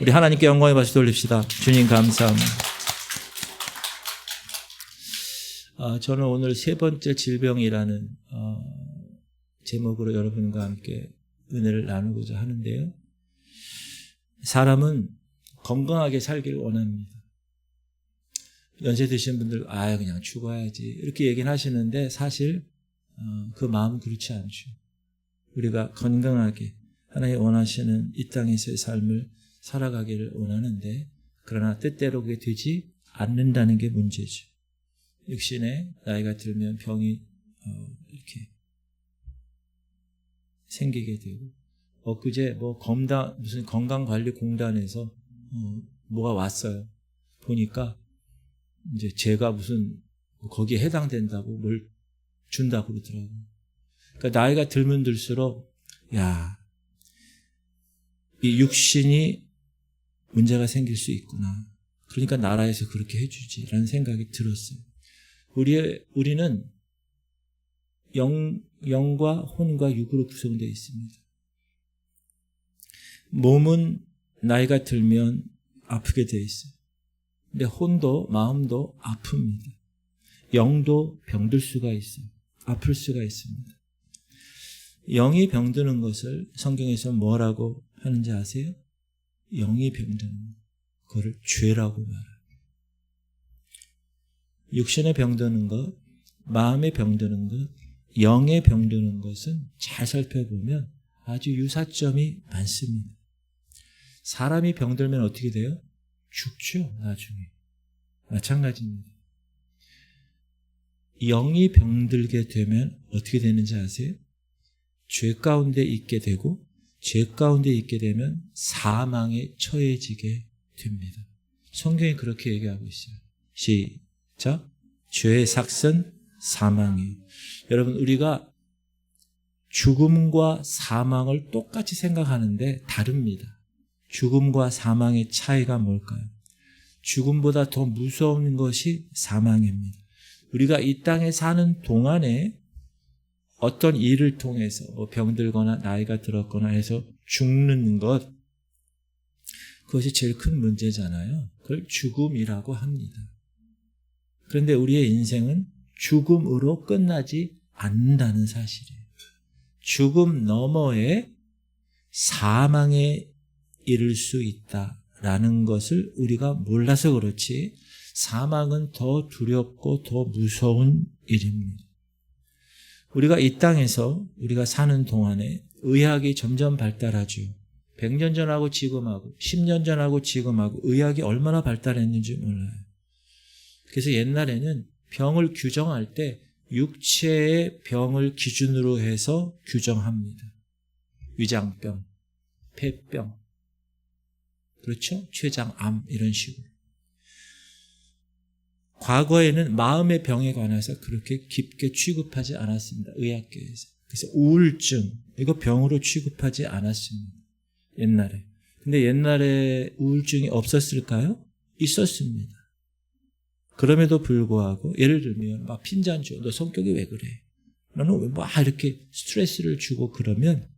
우리 하나님께 영광의 박수 돌립시다. 주님 감사합니다. 저는 오늘 세 번째 질병이라는 제목으로 여러분과 함께 은혜를 나누고자 하는데요. 사람은 건강하게 살기를 원합니다. 연세 드신 분들 그냥 죽어야지 이렇게 얘기는 하시는데 사실 그 마음은 그렇지 않죠. 우리가 건강하게 하나님 원하시는 이 땅에서의 삶을 살아가기를 원하는데 그러나 뜻대로 그게 되지 않는다는 게 문제죠. 육신의 나이가 들면 병이 이렇게 생기게 되고 엊그제 무슨 건강관리공단에서 뭐가 왔어요. 보니까 이제 제가 무슨 거기에 해당된다고 뭘 준다고 그러더라고요. 그러니까 나이가 들면 들수록 이 육신이 문제가 생길 수 있구나. 그러니까 나라에서 그렇게 해주지라는 생각이 들었어요. 우리는 영과 혼과 육으로 구성되어 있습니다. 몸은 나이가 들면 아프게 되어 있어요. 근데 혼도 마음도 아픕니다. 영도 병들 수가 있어요. 아플 수가 있습니다. 영이 병드는 것을 성경에서 뭐라고 하는지 아세요? 영이 병드는 것. 그거를 죄라고 말합니다. 육신에 병드는 것, 마음에 병드는 것, 영에 병드는 것은 잘 살펴보면 아주 유사점이 많습니다. 사람이 병들면 어떻게 돼요? 죽죠, 나중에. 마찬가지입니다. 영이 병들게 되면 어떻게 되는지 아세요? 죄 가운데 있게 되고 죄 가운데 있게 되면 사망에 처해지게 됩니다. 성경이 그렇게 얘기하고 있어요. 시작. 죄의 삭은 사망이에요. 여러분, 우리가 죽음과 사망을 똑같이 생각하는데 다릅니다. 죽음과 사망의 차이가 뭘까요? 죽음보다 더 무서운 것이 사망입니다. 우리가 이 땅에 사는 동안에 어떤 일을 통해서 병들거나 나이가 들었거나 해서 죽는 것, 그것이 제일 큰 문제잖아요. 그걸 죽음이라고 합니다. 그런데 우리의 인생은 죽음으로 끝나지 않는다는 사실이에요. 죽음 너머에 사망에 이를 수 있다라는 것을 우리가 몰라서 그렇지 사망은 더 두렵고 더 무서운 일입니다. 우리가 이 땅에서 우리가 사는 동안에 의학이 점점 발달하죠. 100년 전하고 지금하고 10년 전하고 지금하고 의학이 얼마나 발달했는지 몰라요. 그래서 옛날에는 병을 규정할 때 육체의 병을 기준으로 해서 규정합니다. 위장병, 폐병, 그렇죠? 췌장암 이런 식으로. 과거에는 마음의 병에 관해서 그렇게 깊게 취급하지 않았습니다. 의학계에서. 그래서 우울증, 이거 병으로 취급하지 않았습니다. 옛날에. 근데 옛날에 우울증이 없었을까요? 있었습니다. 그럼에도 불구하고 예를 들면 막 핀잔 줘. 너 성격이 왜 그래? 너는 왜 막 이렇게 스트레스를 주고 그러면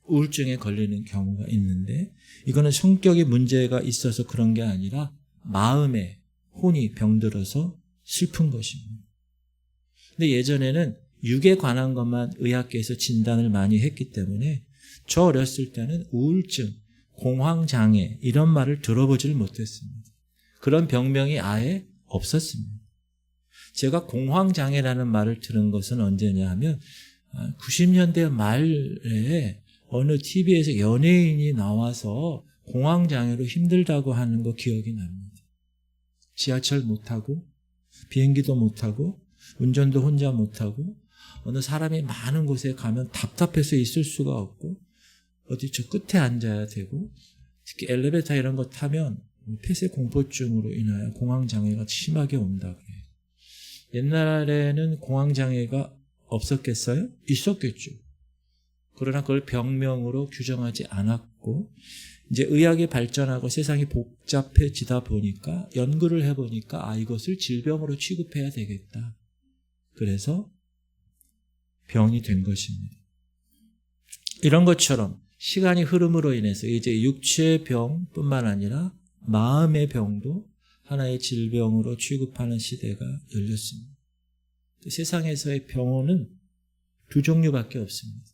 우울증에 걸리는 경우가 있는데 이거는 성격에 문제가 있어서 그런 게 아니라 마음에 혼이 병들어서 슬픈 것입니다. 근데 예전에는 육에 관한 것만 의학계에서 진단을 많이 했기 때문에 저 어렸을 때는 우울증, 공황장애 이런 말을 들어보질 못했습니다. 그런 병명이 아예 없었습니다. 제가 공황장애라는 말을 들은 것은 언제냐 하면 90년대 말에 어느 TV에서 연예인이 나와서 공황장애로 힘들다고 하는 거 기억이 납니다. 지하철 못 타고 비행기도 못 타고 운전도 혼자 못 하고 어느 사람이 많은 곳에 가면 답답해서 있을 수가 없고 어디 저 끝에 앉아야 되고 특히 엘리베이터 이런 거 타면 폐쇄 공포증으로 인하여 공황장애가 심하게 온다 그래요. 옛날에는 공황장애가 없었겠어요? 있었겠죠. 그러나 그걸 병명으로 규정하지 않았고 이제 의학이 발전하고 세상이 복잡해지다 보니까 연구를 해보니까 이것을 질병으로 취급해야 되겠다. 그래서 병이 된 것입니다. 이런 것처럼 시간이 흐름으로 인해서 이제 육체의 병뿐만 아니라 마음의 병도 하나의 질병으로 취급하는 시대가 열렸습니다. 세상에서의 병원은 두 종류밖에 없습니다.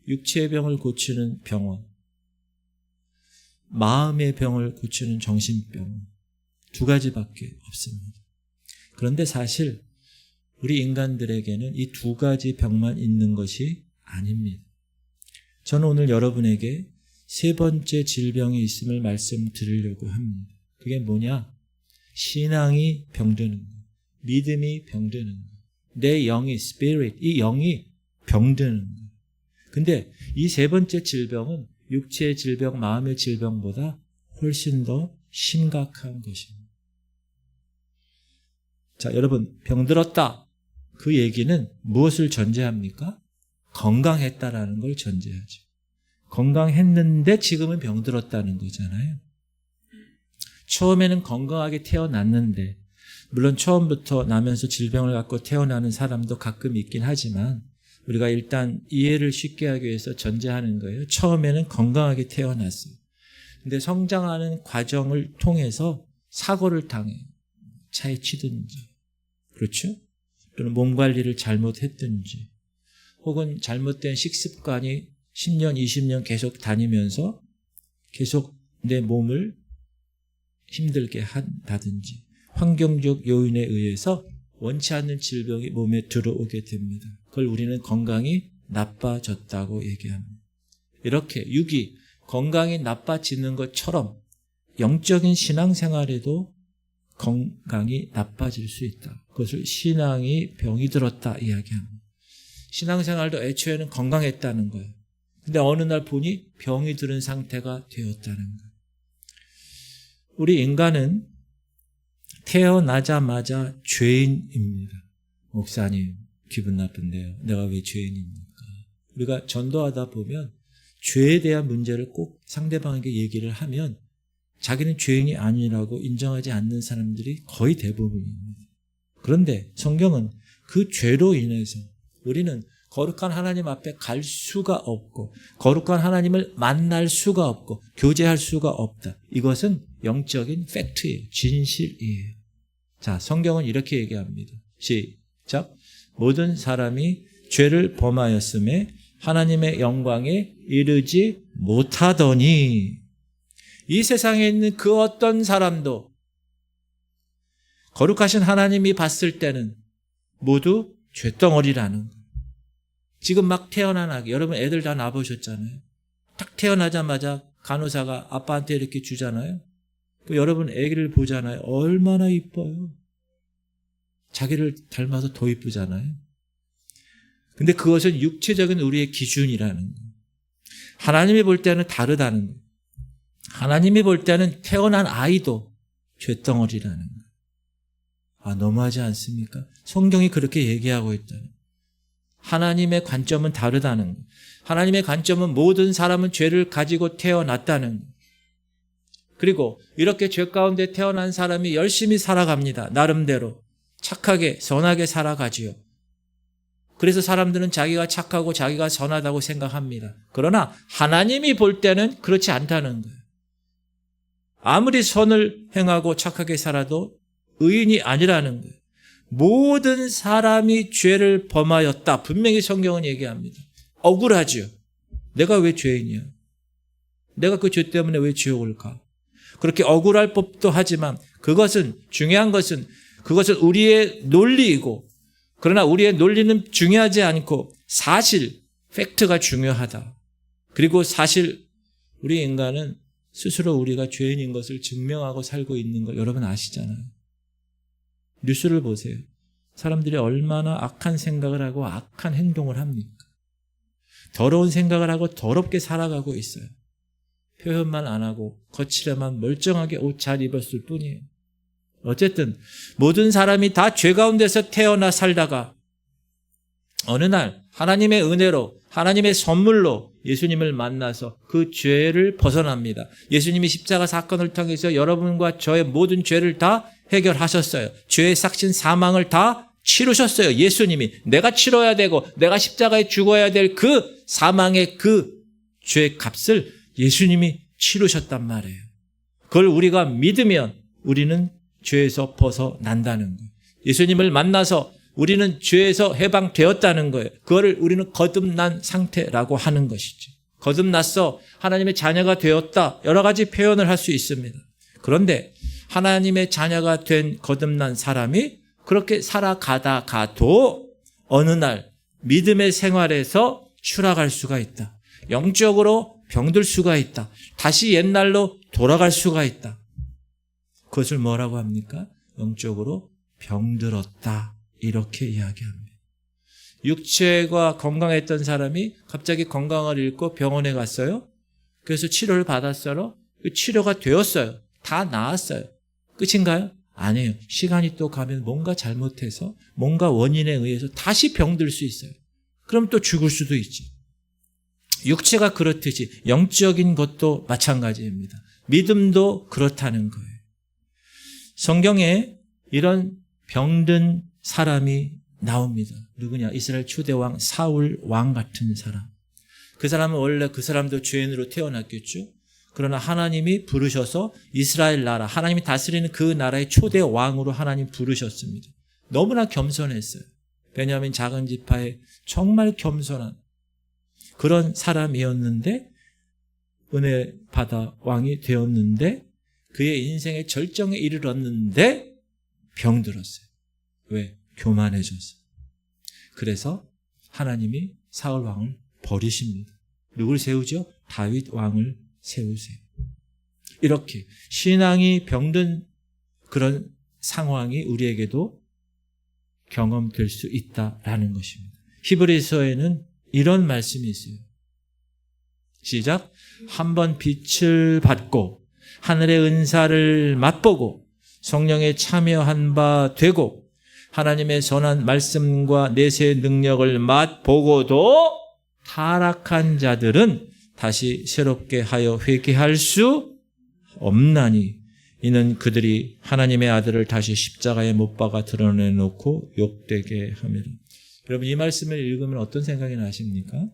육체의 병을 고치는 병원, 마음의 병을 고치는 정신병원, 두 가지밖에 없습니다. 그런데 사실 우리 인간들에게는 이 두 가지 병만 있는 것이 아닙니다. 저는 오늘 여러분에게 세 번째 질병이 있음을 말씀드리려고 합니다. 그게 뭐냐? 신앙이 병드는 것, 믿음이 병드는 것, 내 영이 spirit, 이 영이 병드는 것. 근데 이 세 번째 질병은 육체의 질병, 마음의 질병보다 훨씬 더 심각한 것입니다. 자, 여러분, 병들었다. 그 얘기는 무엇을 전제합니까? 건강했다라는 걸 전제하죠. 건강했는데 지금은 병들었다는 거잖아요. 처음에는 건강하게 태어났는데, 물론 처음부터 나면서 질병을 갖고 태어나는 사람도 가끔 있긴 하지만 우리가 일단 이해를 쉽게 하기 위해서 전제하는 거예요. 처음에는 건강하게 태어났어요. 근데 성장하는 과정을 통해서 사고를 당해요. 차에 치든지, 그렇죠? 또는 몸 관리를 잘못했든지, 혹은 잘못된 식습관이 10년, 20년 계속 다니면서 계속 내 몸을 힘들게 한다든지, 환경적 요인에 의해서 원치 않는 질병이 몸에 들어오게 됩니다. 그걸 우리는 건강이 나빠졌다고 얘기합니다. 이렇게 육이 건강이 나빠지는 것처럼 영적인 신앙생활에도 건강이 나빠질 수 있다. 그것을 신앙이 병이 들었다 이야기합니다. 신앙생활도 애초에는 건강했다는 거예요. 근데 어느 날 보니 병이 들은 상태가 되었다는 거예요. 우리 인간은 태어나자마자 죄인입니다. 목사님, 기분 나쁜데요. 내가 왜 죄인입니까? 우리가 전도하다 보면 죄에 대한 문제를 꼭 상대방에게 얘기를 하면 자기는 죄인이 아니라고 인정하지 않는 사람들이 거의 대부분입니다. 그런데 성경은 그 죄로 인해서 우리는 거룩한 하나님 앞에 갈 수가 없고 거룩한 하나님을 만날 수가 없고 교제할 수가 없다. 이것은 영적인 팩트예요. 진실이에요. 자, 성경은 이렇게 얘기합니다. 시작. 모든 사람이 죄를 범하였음에 하나님의 영광에 이르지 못하더니, 이 세상에 있는 그 어떤 사람도 거룩하신 하나님이 봤을 때는 모두 죄덩어리라는 거예요. 지금 막 태어난 아기, 여러분 애들 다 낳아보셨잖아요. 딱 태어나자마자 간호사가 아빠한테 이렇게 주잖아요. 여러분 아기를 보잖아요. 얼마나 이뻐요. 자기를 닮아서 더 이쁘잖아요. 근데 그것은 육체적인 우리의 기준이라는 거예요. 하나님이 볼 때는 다르다는 거예요. 하나님이 볼 때는 태어난 아이도 죄덩어리라는 거예요. 아, 너무하지 않습니까? 성경이 그렇게 얘기하고 있다는. 하나님의 관점은 다르다는 거예요. 하나님의 관점은 모든 사람은 죄를 가지고 태어났다는 거예요. 그리고 이렇게 죄 가운데 태어난 사람이 열심히 살아갑니다. 나름대로 착하게 선하게 살아가지요. 그래서 사람들은 자기가 착하고 자기가 선하다고 생각합니다. 그러나 하나님이 볼 때는 그렇지 않다는 거예요. 아무리 선을 행하고 착하게 살아도 의인이 아니라는 거예요. 모든 사람이 죄를 범하였다. 분명히 성경은 얘기합니다. 억울하죠. 내가 왜 죄인이야? 내가 그 죄 때문에 왜 지옥을 가? 그렇게 억울할 법도 하지만 중요한 것은 그것은 우리의 논리이고, 그러나 우리의 논리는 중요하지 않고 사실, 팩트가 중요하다. 그리고 사실 우리 인간은 스스로 우리가 죄인인 것을 증명하고 살고 있는 걸 여러분 아시잖아요. 뉴스를 보세요. 사람들이 얼마나 악한 생각을 하고 악한 행동을 합니까? 더러운 생각을 하고 더럽게 살아가고 있어요. 표현만 안 하고 거칠에만 멀쩡하게 옷 잘 입었을 뿐이에요. 어쨌든 모든 사람이 다 죄 가운데서 태어나 살다가 어느 날 하나님의 은혜로, 하나님의 선물로 예수님을 만나서 그 죄를 벗어납니다. 예수님이 십자가 사건을 통해서 여러분과 저의 모든 죄를 다 해결하셨어요. 죄의 삭신 사망을 다 치르셨어요. 예수님이 내가 치러야 되고 내가 십자가에 죽어야 될 그 사망의 그 죄의 값을 예수님이 치르셨단 말이에요. 그걸 우리가 믿으면 우리는 죄에서 벗어난다는 거예요. 예수님을 만나서 우리는 죄에서 해방되었다는 거예요. 그거를 우리는 거듭난 상태라고 하는 것이죠. 거듭났어. 하나님의 자녀가 되었다. 여러 가지 표현을 할 수 있습니다. 그런데 하나님의 자녀가 된 거듭난 사람이 그렇게 살아가다가도 어느 날 믿음의 생활에서 추락할 수가 있다. 영적으로 병들 수가 있다. 다시 옛날로 돌아갈 수가 있다. 그것을 뭐라고 합니까? 영적으로 병들었다. 이렇게 이야기합니다. 육체가 건강했던 사람이 갑자기 건강을 잃고 병원에 갔어요. 그래서 치료를 받았어요. 치료가 되었어요. 다 나았어요. 끝인가요? 아니에요. 시간이 또 가면 뭔가 잘못해서 뭔가 원인에 의해서 다시 병들 수 있어요. 그럼 또 죽을 수도 있지. 육체가 그렇듯이 영적인 것도 마찬가지입니다. 믿음도 그렇다는 거예요. 성경에 이런 병든 사람이 나옵니다. 누구냐? 이스라엘 초대왕 사울 왕 같은 사람. 그 사람은 원래 그 사람도 죄인으로 태어났겠죠. 그러나 하나님이 부르셔서 이스라엘 나라, 하나님이 다스리는 그 나라의 초대 왕으로 하나님 부르셨습니다. 너무나 겸손했어요. 베냐민 작은 지파에 정말 겸손한 그런 사람이었는데 은혜 받아 왕이 되었는데 그의 인생의 절정에 이르렀는데 병들었어요. 왜? 교만해졌어요. 그래서 하나님이 사울 왕을 버리십니다. 누굴 세우죠? 다윗 왕을 세우세요. 이렇게 신앙이 병든 그런 상황이 우리에게도 경험될 수 있다라는 것입니다. 히브리서에는 이런 말씀이 있어요. 시작. 한번 빛을 받고 하늘의 은사를 맛보고 성령에 참여한 바 되고 하나님의 선한 말씀과 내세의 능력을 맛보고도 타락한 자들은 다시 새롭게 하여 회개할 수 없나니 이는 그들이 하나님의 아들을 다시 십자가에 못 박아 드러내놓고 욕되게 함이라. 여러분 이 말씀을 읽으면 어떤 생각이 나십니까?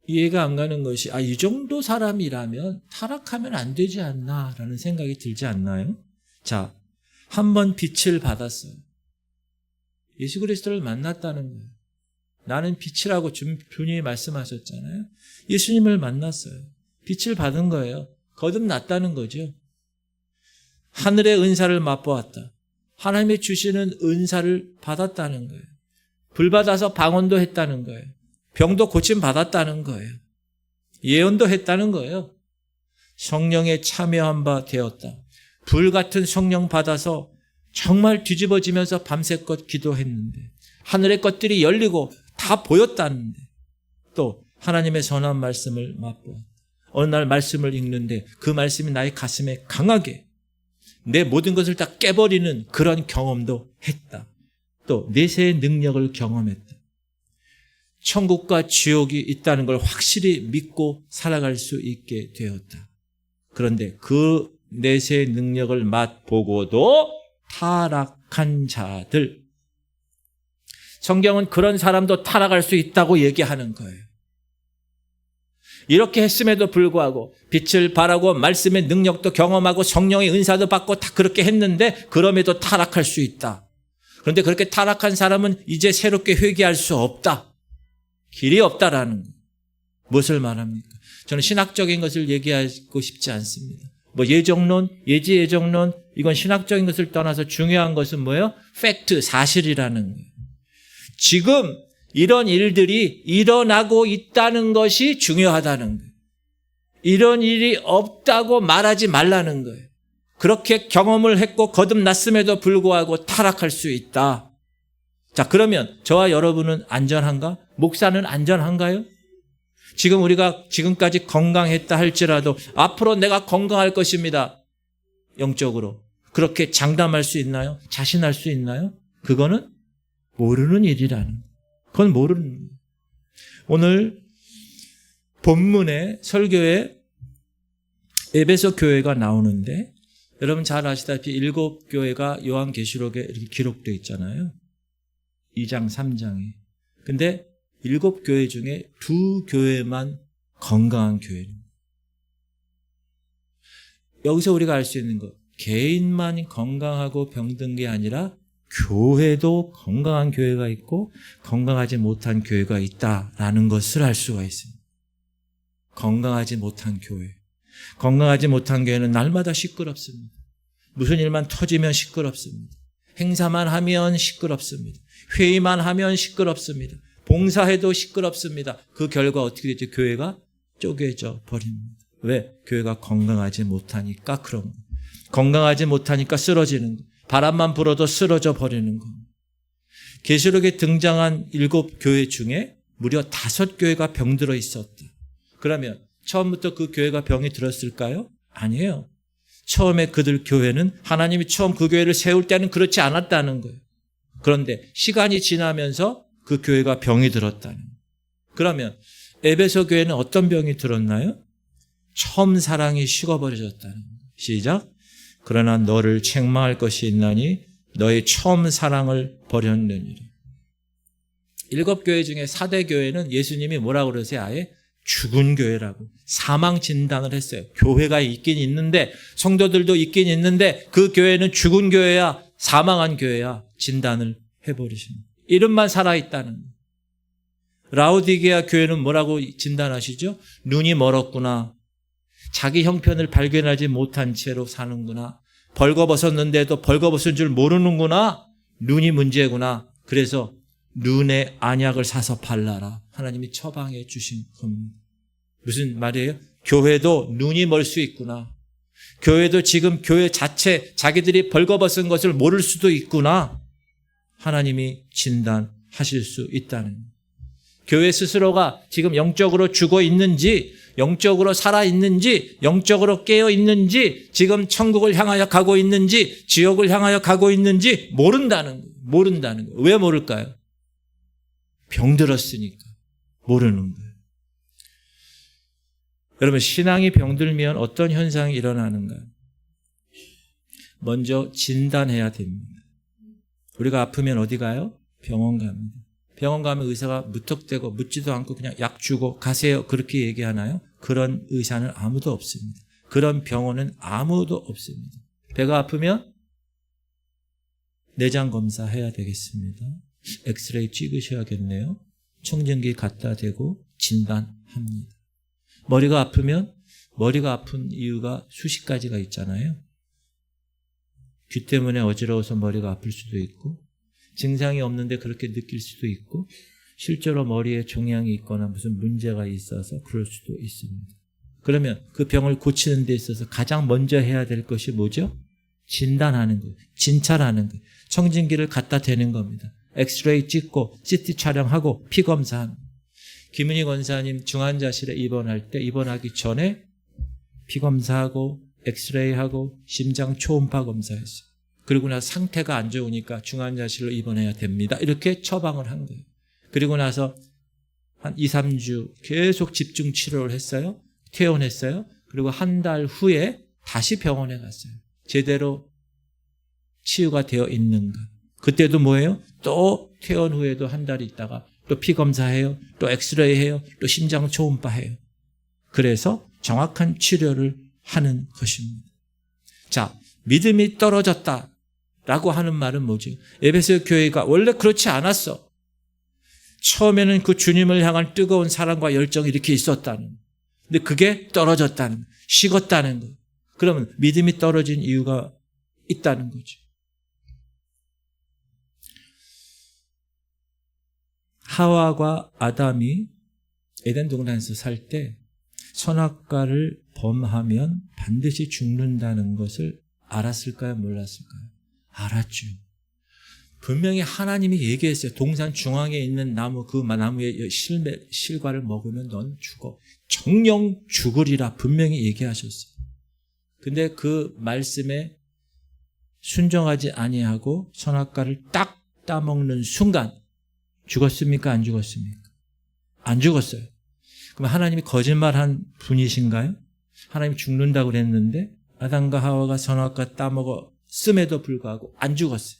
이해가 안 가는 것이 이 정도 사람이라면 타락하면 안 되지 않나 라는 생각이 들지 않나요? 자, 한번 빛을 받았어요. 예수 그리스도를 만났다는 거예요. 나는 빛이라고 주님이 말씀하셨잖아요. 예수님을 만났어요. 빛을 받은 거예요. 거듭났다는 거죠. 하늘의 은사를 맛보았다. 하나님이 주시는 은사를 받았다는 거예요. 불 받아서 방언도 했다는 거예요. 병도 고침 받았다는 거예요. 예언도 했다는 거예요. 성령에 참여한 바 되었다. 불 같은 성령 받아서 정말 뒤집어지면서 밤새껏 기도했는데 하늘의 것들이 열리고 다 보였다는데 또 하나님의 선한 말씀을 맛보았다. 어느 날 말씀을 읽는데 그 말씀이 나의 가슴에 강하게 내 모든 것을 다 깨버리는 그런 경험도 했다. 또 내세의 능력을 경험했다. 천국과 지옥이 있다는 걸 확실히 믿고 살아갈 수 있게 되었다. 그런데 그 내세의 능력을 맛보고도 타락한 자들, 성경은 그런 사람도 타락할 수 있다고 얘기하는 거예요. 이렇게 했음에도 불구하고 빛을 발하고 말씀의 능력도 경험하고 성령의 은사도 받고 다 그렇게 했는데 그럼에도 타락할 수 있다. 그런데 그렇게 타락한 사람은 이제 새롭게 회개할 수 없다. 길이 없다라는 거예요. 무엇을 말합니까? 저는 신학적인 것을 얘기하고 싶지 않습니다. 예정론, 예지예정론, 이건 신학적인 것을 떠나서 중요한 것은 뭐예요? 팩트, 사실이라는 거예요. 지금 이런 일들이 일어나고 있다는 것이 중요하다는 거예요. 이런 일이 없다고 말하지 말라는 거예요. 그렇게 경험을 했고 거듭났음에도 불구하고 타락할 수 있다. 자, 그러면 저와 여러분은 안전한가? 목사는 안전한가요? 지금 우리가 지금까지 건강했다 할지라도 앞으로 내가 건강할 것입니다. 영적으로. 그렇게 장담할 수 있나요? 자신할 수 있나요? 그거는 모르는 일이라는 거예요. 그건 모르는 거예요. 오늘 본문에 설교에 에베소 교회가 나오는데 여러분 잘 아시다시피 7교회가 요한계시록에 이렇게 기록되어 있잖아요. 2장, 3장에. 근데 7교회 중에 2교회만 건강한 교회입니다. 여기서 우리가 알 수 있는 것, 개인만 건강하고 병든 게 아니라 교회도 건강한 교회가 있고 건강하지 못한 교회가 있다라는 것을 알 수가 있습니다. 건강하지 못한 교회. 건강하지 못한 교회는 날마다 시끄럽습니다. 무슨 일만 터지면 시끄럽습니다. 행사만 하면 시끄럽습니다. 회의만 하면 시끄럽습니다. 봉사해도 시끄럽습니다. 그 결과 어떻게 되죠? 교회가 쪼개져 버립니다. 왜? 교회가 건강하지 못하니까 그런 거예요. 건강하지 못하니까 쓰러지는 거예요. 바람만 불어도 쓰러져 버리는 겁니다. 계시록에 등장한 7교회 중에 무려 5교회가 병들어 있었다. 그러면 처음부터 그 교회가 병이 들었을까요? 아니에요. 처음에 그들 교회는 하나님이 처음 그 교회를 세울 때는 그렇지 않았다는 거예요. 그런데 시간이 지나면서 그 교회가 병이 들었다는 거예요. 그러면 에베소 교회는 어떤 병이 들었나요? 처음 사랑이 식어버려졌다는 거예요. 시작. 그러나 너를 책망할 것이 있나니 너의 처음 사랑을 버렸느니라. 7교회 중에 4대 교회는 예수님이 뭐라고 그러세요? 아예 죽은 교회라고 사망 진단을 했어요. 교회가 있긴 있는데 성도들도 있긴 있는데 그 교회는 죽은 교회야, 사망한 교회야 진단을 해버리십니다. 이름만 살아있다는 거예요. 라오디게아 교회는 뭐라고 진단하시죠? 눈이 멀었구나. 자기 형편을 발견하지 못한 채로 사는구나. 벌거벗었는데도 벌거벗은 줄 모르는구나. 눈이 문제구나. 그래서 눈에 안약을 사서 발라라. 하나님이 처방해 주신 겁니다. 무슨 말이에요? 교회도 눈이 멀 수 있구나. 교회도 지금 교회 자체 자기들이 벌거벗은 것을 모를 수도 있구나. 하나님이 진단하실 수 있다는 거예요. 교회 스스로가 지금 영적으로 죽어 있는지, 영적으로 살아 있는지, 영적으로 깨어 있는지, 지금 천국을 향하여 가고 있는지, 지옥을 향하여 가고 있는지 모른다는 거예요. 모른다는 거예요. 왜 모를까요? 병들었으니까 모르는 거예요. 여러분, 신앙이 병들면 어떤 현상이 일어나는가? 먼저 진단해야 됩니다. 우리가 아프면 어디 가요? 병원 갑니다. 병원 가면 의사가 무턱대고 묻지도 않고 그냥 약 주고 가세요. 그렇게 얘기하나요? 그런 의사는 아무도 없습니다. 그런 병원은 아무도 없습니다. 배가 아프면 내장 검사해야 되겠습니다. 엑스레이 찍으셔야겠네요. 청진기 갖다 대고 진단합니다. 머리가 아프면 머리가 아픈 이유가 수십 가지가 있잖아요. 귀 때문에 어지러워서 머리가 아플 수도 있고, 증상이 없는데 그렇게 느낄 수도 있고, 실제로 머리에 종양이 있거나 무슨 문제가 있어서 그럴 수도 있습니다. 그러면 그 병을 고치는 데 있어서 가장 먼저 해야 될 것이 뭐죠? 진단하는 거예요. 진찰하는 거예요. 청진기를 갖다 대는 겁니다. 엑스레이 찍고 CT 촬영하고 피 검사합니다. 김은희 권사님 중환자실에 입원할 때 입원하기 전에 피 검사하고 엑스레이하고 심장 초음파 검사했어요. 그리고 나서 상태가 안 좋으니까 중환자실로 입원해야 됩니다. 이렇게 처방을 한 거예요. 그리고 나서 한 2, 3주 계속 집중 치료를 했어요. 퇴원했어요. 그리고 한 달 후에 다시 병원에 갔어요. 제대로 치유가 되어 있는가. 그때도 뭐예요? 또 퇴원 후에도 한 달 있다가 또 피 검사해요. 또 엑스레이 해요. 또 심장 초음파 해요. 그래서 정확한 치료를 하는 것입니다. 자, 믿음이 떨어졌다라고 하는 말은 뭐죠? 에베소 교회가 원래 그렇지 않았어. 처음에는 그 주님을 향한 뜨거운 사랑과 열정이 이렇게 있었다는. 근데 그게 떨어졌다는, 식었다는 거. 그러면 믿음이 떨어진 이유가 있다는 거죠. 하와과 아담이 에덴 동산에서 살 때 선악과를 범하면 반드시 죽는다는 것을 알았을까요? 몰랐을까요? 알았죠. 분명히 하나님이 얘기했어요. 동산 중앙에 있는 나무, 그 나무의 실과를 먹으면 넌 죽어. 정령 죽으리라 분명히 얘기하셨어요. 근데 그 말씀에 순종하지 아니하고 선악과를 딱 따먹는 순간 죽었습니까? 안 죽었습니까? 안 죽었어요. 그럼 하나님이 거짓말한 분이신가요? 하나님이 죽는다고 그랬는데 아담과 하와가 선악과 따먹었음에도 불구하고 안 죽었어요.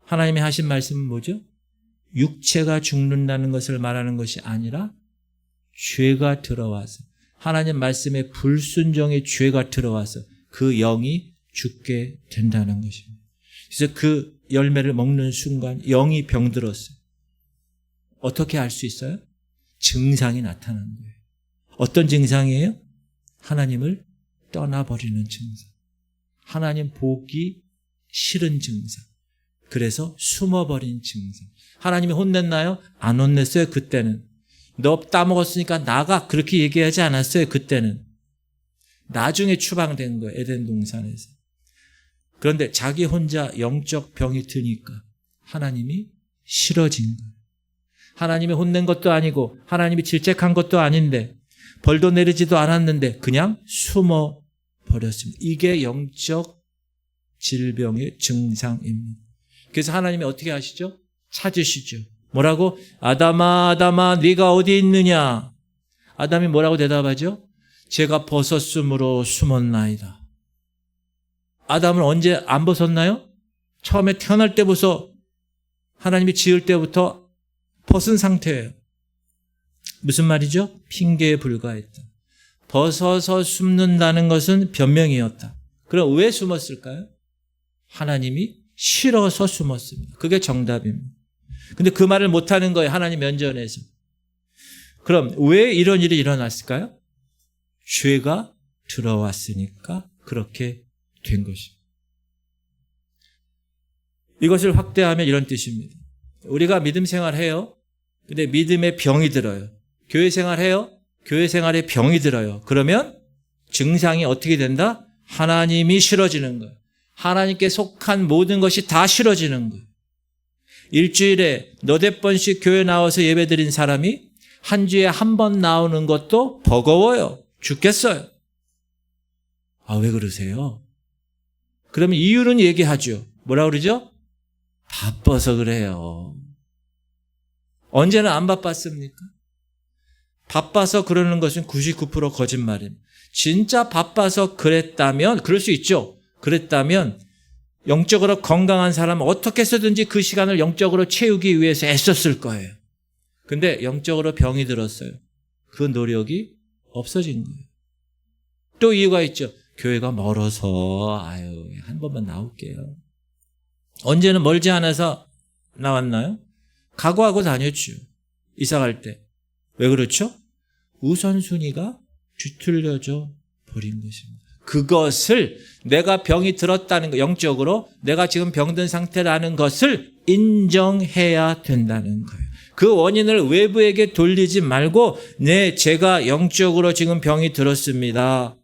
하나님이 하신 말씀은 뭐죠? 육체가 죽는다는 것을 말하는 것이 아니라 죄가 들어와서 하나님 말씀에 불순종의 죄가 들어와서 그 영이 죽게 된다는 것입니다. 그래서 그 열매를 먹는 순간 영이 병들었어요. 어떻게 알 수 있어요? 증상이 나타나는 거예요. 어떤 증상이에요? 하나님을 떠나버리는 증상. 하나님 보기 싫은 증상. 그래서 숨어버린 증상. 하나님이 혼냈나요? 안 혼냈어요. 그때는. 너 따먹었으니까 나가. 그렇게 얘기하지 않았어요. 그때는. 나중에 추방된 거예요. 에덴 동산에서. 그런데 자기 혼자 영적 병이 드니까 하나님이 싫어진 거예요. 하나님이 혼낸 것도 아니고 하나님이 질책한 것도 아닌데 벌도 내리지도 않았는데 그냥 숨어버렸습니다. 이게 영적 질병의 증상입니다. 그래서 하나님이 어떻게 하시죠? 찾으시죠. 뭐라고? 아담아, 아담아, 네가 어디 있느냐? 아담이 뭐라고 대답하죠? 제가 벗었으므로 숨었나이다. 아담은 언제 안 벗었나요? 처음에 태어날 때부터 하나님이 지을 때부터 벗은 상태예요. 무슨 말이죠? 핑계에 불과했다. 벗어서 숨는다는 것은 변명이었다. 그럼 왜 숨었을까요? 하나님이 싫어서 숨었습니다. 그게 정답입니다. 근데 그 말을 못하는 거예요. 하나님 면전에서. 그럼 왜 이런 일이 일어났을까요? 죄가 들어왔으니까 그렇게 된 것입니다. 이것을 확대하면 이런 뜻입니다. 우리가 믿음 생활해요. 근데 믿음에 병이 들어요. 교회 생활해요. 교회 생활에 병이 들어요. 그러면 증상이 어떻게 된다? 하나님이 싫어지는 거예요. 하나님께 속한 모든 것이 다 싫어지는 거예요. 일주일에 너댓 번씩 교회 나와서 예배드린 사람이 한 주에 한 번 나오는 것도 버거워요. 죽겠어요. 아, 왜 그러세요? 그러면 이유는 얘기하죠. 뭐라 그러죠? 바빠서 그래요. 언제는 안 바빴습니까? 바빠서 그러는 것은 99% 거짓말입니다. 진짜 바빠서 그랬다면, 그럴 수 있죠. 그랬다면 영적으로 건강한 사람은 어떻게 해서든지 그 시간을 영적으로 채우기 위해서 애썼을 거예요. 근데 영적으로 병이 들었어요. 그 노력이 없어진 거예요. 또 이유가 있죠. 교회가 멀어서 한 번만 나올게요. 언제는 멀지 않아서 나왔나요? 각오하고 다녔죠. 이사 갈 때. 왜 그렇죠? 우선순위가 뒤틀려져 버린 것입니다. 그것을 내가 병이 들었다는 거, 영적으로 내가 지금 병든 상태라는 것을 인정해야 된다는 거예요. 그 원인을 외부에게 돌리지 말고 제가 영적으로 지금 병이 들었습니다.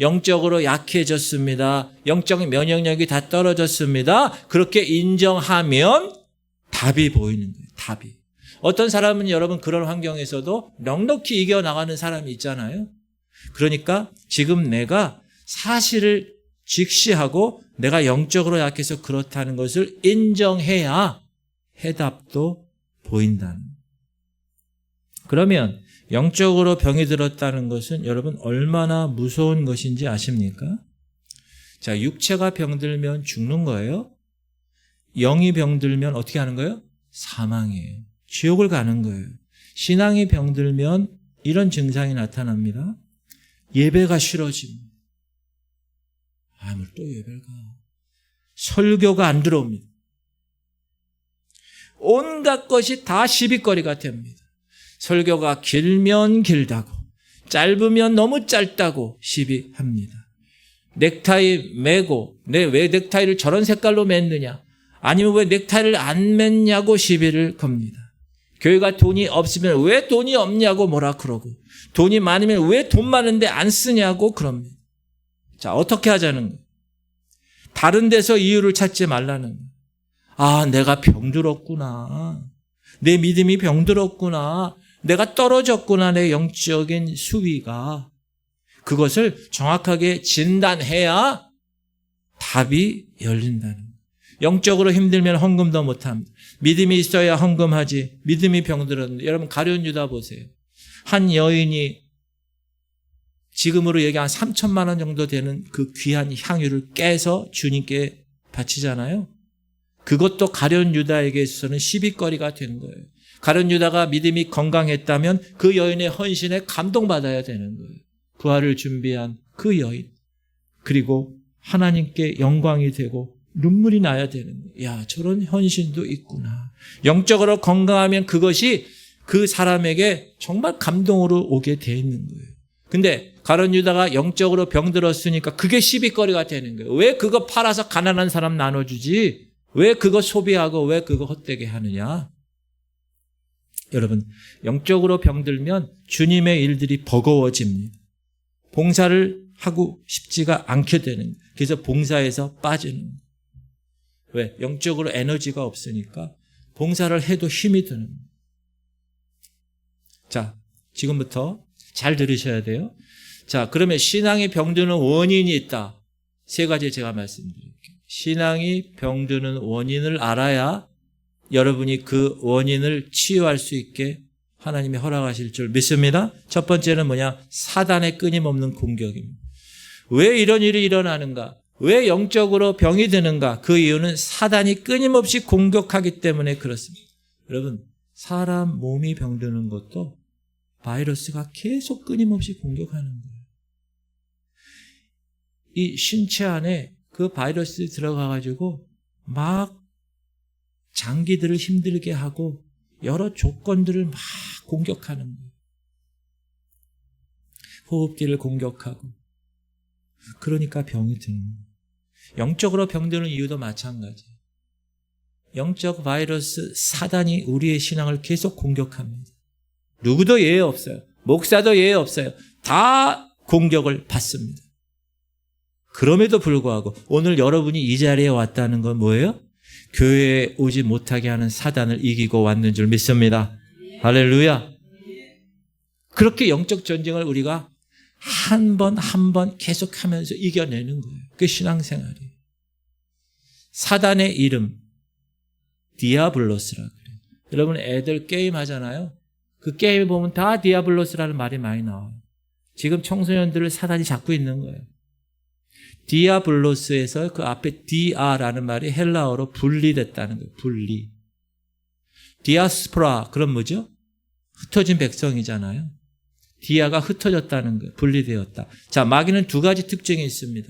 영적으로 약해졌습니다. 영적인 면역력이 다 떨어졌습니다. 그렇게 인정하면 답이 보이는 거예요. 답이. 어떤 사람은 여러분 그런 환경에서도 넉넉히 이겨나가는 사람이 있잖아요. 그러니까 지금 내가 사실을 직시하고 내가 영적으로 약해서 그렇다는 것을 인정해야 해답도 보인다는. 그러면 영적으로 병이 들었다는 것은 여러분 얼마나 무서운 것인지 아십니까? 자, 육체가 병들면 죽는 거예요. 영이 병들면 어떻게 하는 거예요? 사망이에요. 지옥을 가는 거예요. 신앙이 병들면 이런 증상이 나타납니다. 예배가 싫어집니다. 뭘 또 예배를 가. 설교가 안 들어옵니다. 온갖 것이 다 시비거리가 됩니다. 설교가 길면 길다고, 짧으면 너무 짧다고 시비합니다. 넥타이 매고 왜 넥타이를 저런 색깔로 맸느냐, 아니면 왜 넥타이를 안 맸냐고 시비를 겁니다. 교회가 돈이 없으면 왜 돈이 없냐고 뭐라 그러고, 돈이 많으면 왜 돈 많은데 안 쓰냐고 그럽니다. 자, 어떻게 하자는 거예요? 다른 데서 이유를 찾지 말라는 거예요. 내가 병들었구나. 내 믿음이 병들었구나. 내가 떨어졌구나. 내 영적인 수위가. 그것을 정확하게 진단해야 답이 열린다는 거예요. 영적으로 힘들면 헌금도 못합니다. 믿음이 있어야 헌금하지. 믿음이 병들었는데. 여러분 가룟 유다 보세요. 한 여인이 지금으로 얘기한 3천만 원 정도 되는 그 귀한 향유를 깨서 주님께 바치잖아요. 그것도 가룟 유다에게 있어서는 시비거리가 된 거예요. 가룟 유다가 믿음이 건강했다면 그 여인의 헌신에 감동받아야 되는 거예요. 부활을 준비한 그 여인. 그리고 하나님께 영광이 되고 눈물이 나야 되는 거예요. 야, 저런 헌신도 있구나. 영적으로 건강하면 그것이 그 사람에게 정말 감동으로 오게 돼 있는 거예요. 근데 가룟 유다가 영적으로 병들었으니까 그게 시비거리가 되는 거예요. 왜 그거 팔아서 가난한 사람 나눠주지? 왜 그거 소비하고 왜 그거 헛되게 하느냐? 여러분, 영적으로 병들면 주님의 일들이 버거워집니다. 봉사를 하고 싶지가 않게 되는 거예요. 그래서 봉사에서 빠지는 거예요. 왜? 영적으로 에너지가 없으니까 봉사를 해도 힘이 드는 거예요. 자, 지금부터 잘 들으셔야 돼요. 자, 그러면 신앙이 병드는 원인이 있다. 세 가지 제가 말씀드릴게요. 신앙이 병드는 원인을 알아야 여러분이 그 원인을 치유할 수 있게 하나님이 허락하실 줄 믿습니다. 첫 번째는 뭐냐? 사단의 끊임없는 공격입니다. 왜 이런 일이 일어나는가? 왜 영적으로 병이 드는가? 그 이유는 사단이 끊임없이 공격하기 때문에 그렇습니다. 여러분, 사람 몸이 병드는 것도 바이러스가 계속 끊임없이 공격하는 거예요. 이 신체 안에 그 바이러스 들어가가지고 막 장기들을 힘들게 하고 여러 조건들을 막 공격하는 거예요. 호흡기를 공격하고. 그러니까 병이 드는 거예요. 영적으로 병드는 이유도 마찬가지예요. 영적 바이러스 사단이 우리의 신앙을 계속 공격합니다. 누구도 예외 없어요. 목사도 예외 없어요. 다 공격을 받습니다. 그럼에도 불구하고 오늘 여러분이 이 자리에 왔다는 건 뭐예요? 교회에 오지 못하게 하는 사단을 이기고 왔는 줄 믿습니다. 할렐루야. 그렇게 영적 전쟁을 우리가 한 번 한 번 계속하면서 이겨내는 거예요. 그게 신앙생활이에요. 사단의 이름 디아블로스라 그래요. 여러분 애들 게임 하잖아요. 그 게임 보면 다 디아블로스라는 말이 많이 나와요. 지금 청소년들을 사단이 잡고 있는 거예요. 디아블로스에서 그 앞에 디아라는 말이 헬라어로 분리됐다는 거예요. 분리. 디아스포라, 그럼 뭐죠? 흩어진 백성이잖아요. 디아가 흩어졌다는 거예요. 분리되었다. 자, 마귀는 두 가지 특징이 있습니다.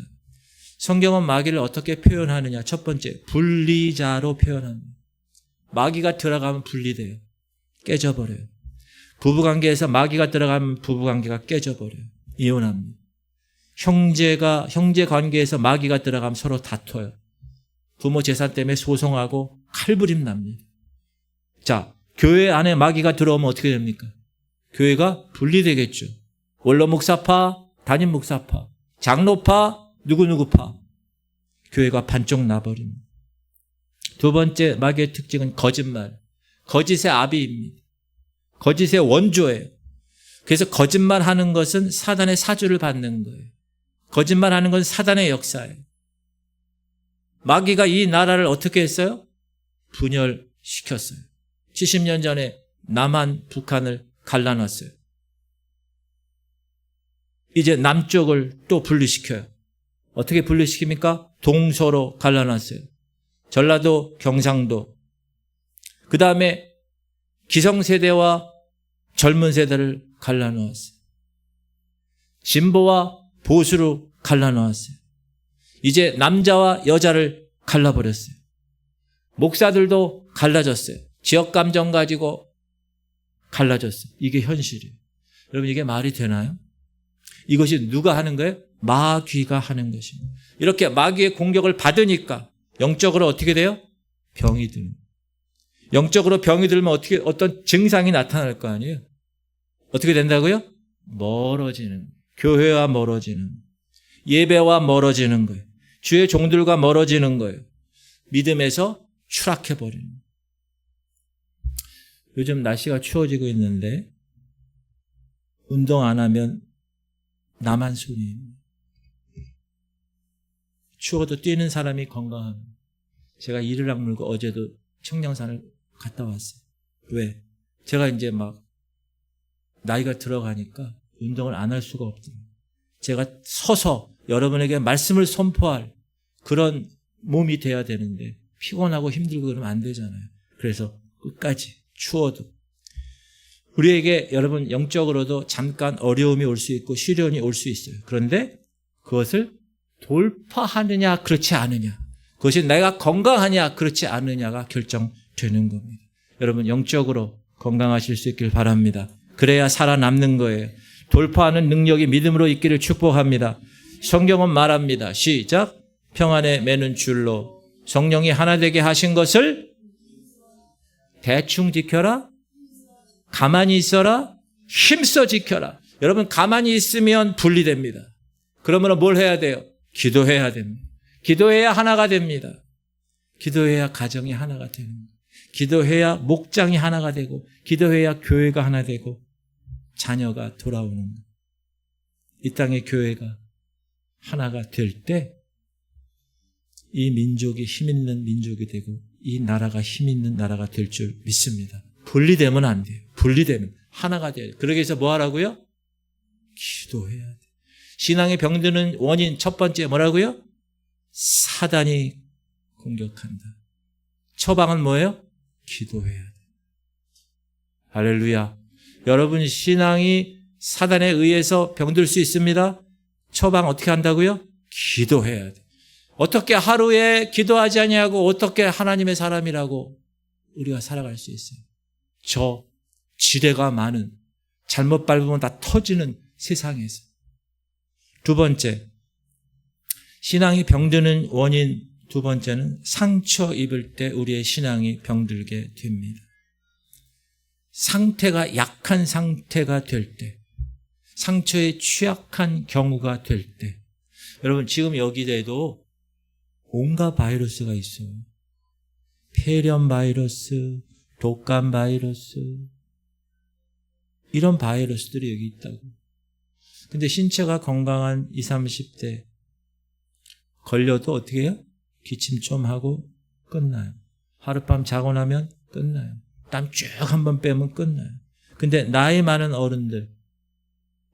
성경은 마귀를 어떻게 표현하느냐? 첫 번째, 분리자로 표현합니다. 마귀가 들어가면 분리돼요. 깨져버려요. 부부관계에서 마귀가 들어가면 부부관계가 깨져버려요. 이혼합니다. 형제 관계에서 마귀가 들어가면 서로 다퉈요. 부모 재산 때문에 소송하고 칼부림 납니다. 자, 교회 안에 마귀가 들어오면 어떻게 됩니까? 교회가 분리되겠죠. 원로 목사파, 담임 목사파, 장로파, 누구누구파. 교회가 반쪽 나버립니다. 두 번째 마귀의 특징은 거짓말. 거짓의 아비입니다. 거짓의 원조예요. 그래서 거짓말하는 것은 사단의 사주를 받는 거예요. 거짓말하는 건 사단의 역사예요. 마귀가 이 나라를 어떻게 했어요? 분열시켰어요. 70년 전에 남한, 북한을 갈라놨어요. 이제 남쪽을 또 분리시켜요. 어떻게 분리시킵니까? 동서로 갈라놨어요. 전라도, 경상도. 그 다음에 기성세대와 젊은 세대를 갈라놓았어요. 진보와 보수로 갈라놓았어요. 이제 남자와 여자를 갈라버렸어요. 목사들도 갈라졌어요. 지역 감정 가지고 갈라졌어요. 이게 현실이에요. 여러분 이게 말이 되나요? 이것이 누가 하는 거예요? 마귀가 하는 것입니다. 이렇게 마귀의 공격을 받으니까 영적으로 어떻게 돼요? 병이 드는 거예요. 영적으로 병이 들면 어떤 증상이 나타날 거 아니에요? 어떻게 된다고요? 멀어지는, 교회와 멀어지는, 예배와 멀어지는 거예요. 주의 종들과 멀어지는 거예요. 믿음에서 추락해버리는 거예요. 요즘 날씨가 추워지고 있는데 운동 안 하면 나만 손해입니다. 추워도 뛰는 사람이 건강합니다. 제가 이를 악물고 어제도 청량산을 갔다 왔어요. 왜? 제가 이제 막 나이가 들어가니까 운동을 안 할 수가 없더라고요. 제가 서서 여러분에게 말씀을 선포할 그런 몸이 돼야 되는데 피곤하고 힘들고 그러면 안 되잖아요. 그래서 끝까지 추워도 우리에게 여러분 영적으로도 잠깐 어려움이 올 수 있고 시련이 올 수 있어요. 그런데 그것을 돌파하느냐 그렇지 않느냐, 그것이 내가 건강하냐 그렇지 않느냐가 결정되는 겁니다. 여러분 영적으로 건강하실 수 있길 바랍니다. 그래야 살아남는 거예요. 돌파하는 능력이 믿음으로 있기를 축복합니다. 성경은 말합니다. 시작. 평안에 매는 줄로 성령이 하나 되게 하신 것을 대충 지켜라, 가만히 있어라, 힘써 지켜라. 여러분 가만히 있으면 분리됩니다. 그러면 뭘 해야 돼요? 기도해야 됩니다. 기도해야 하나가 됩니다. 기도해야 가정이 하나가 되는 거예요. 기도해야 목장이 하나가 되고, 기도해야 교회가 하나 되고, 자녀가 돌아오는 거예요. 이 땅의 교회가 하나가 될 때 이 민족이 힘 있는 민족이 되고 이 나라가 힘 있는 나라가 될 줄 믿습니다. 분리되면 안 돼요. 분리되면 하나가 돼요. 그러기 위해서 뭐 하라고요? 기도해야 돼요. 신앙의 병드는 원인 첫 번째 뭐라고요? 사단이 공격한다. 처방은 뭐예요? 기도해야 돼요. 할렐루야. 여러분 신앙이 사단에 의해서 병들 수 있습니다. 처방 어떻게 한다고요? 기도해야 돼요. 어떻게 하루에 기도하지 아니하고 어떻게 하나님의 사람이라고 우리가 살아갈 수 있어요? 저 지뢰가 많은, 잘못 밟으면 다 터지는 세상에서. 두 번째, 신앙이 병드는 원인 두 번째는 상처 입을 때 우리의 신앙이 병들게 됩니다. 상태가 약한 상태가 될 때, 상처에 취약한 경우가 될 때, 여러분 지금 여기에도 온갖 바이러스가 있어요. 폐렴 바이러스, 독감 바이러스, 이런 바이러스들이 여기 있다고. 근데 신체가 건강한 20, 30대 걸려도 어떻게 해요? 기침 좀 하고 끝나요. 하룻밤 자고 나면 끝나요. 땀 쭉 한번 빼면 끝나요. 근데 나이 많은 어른들,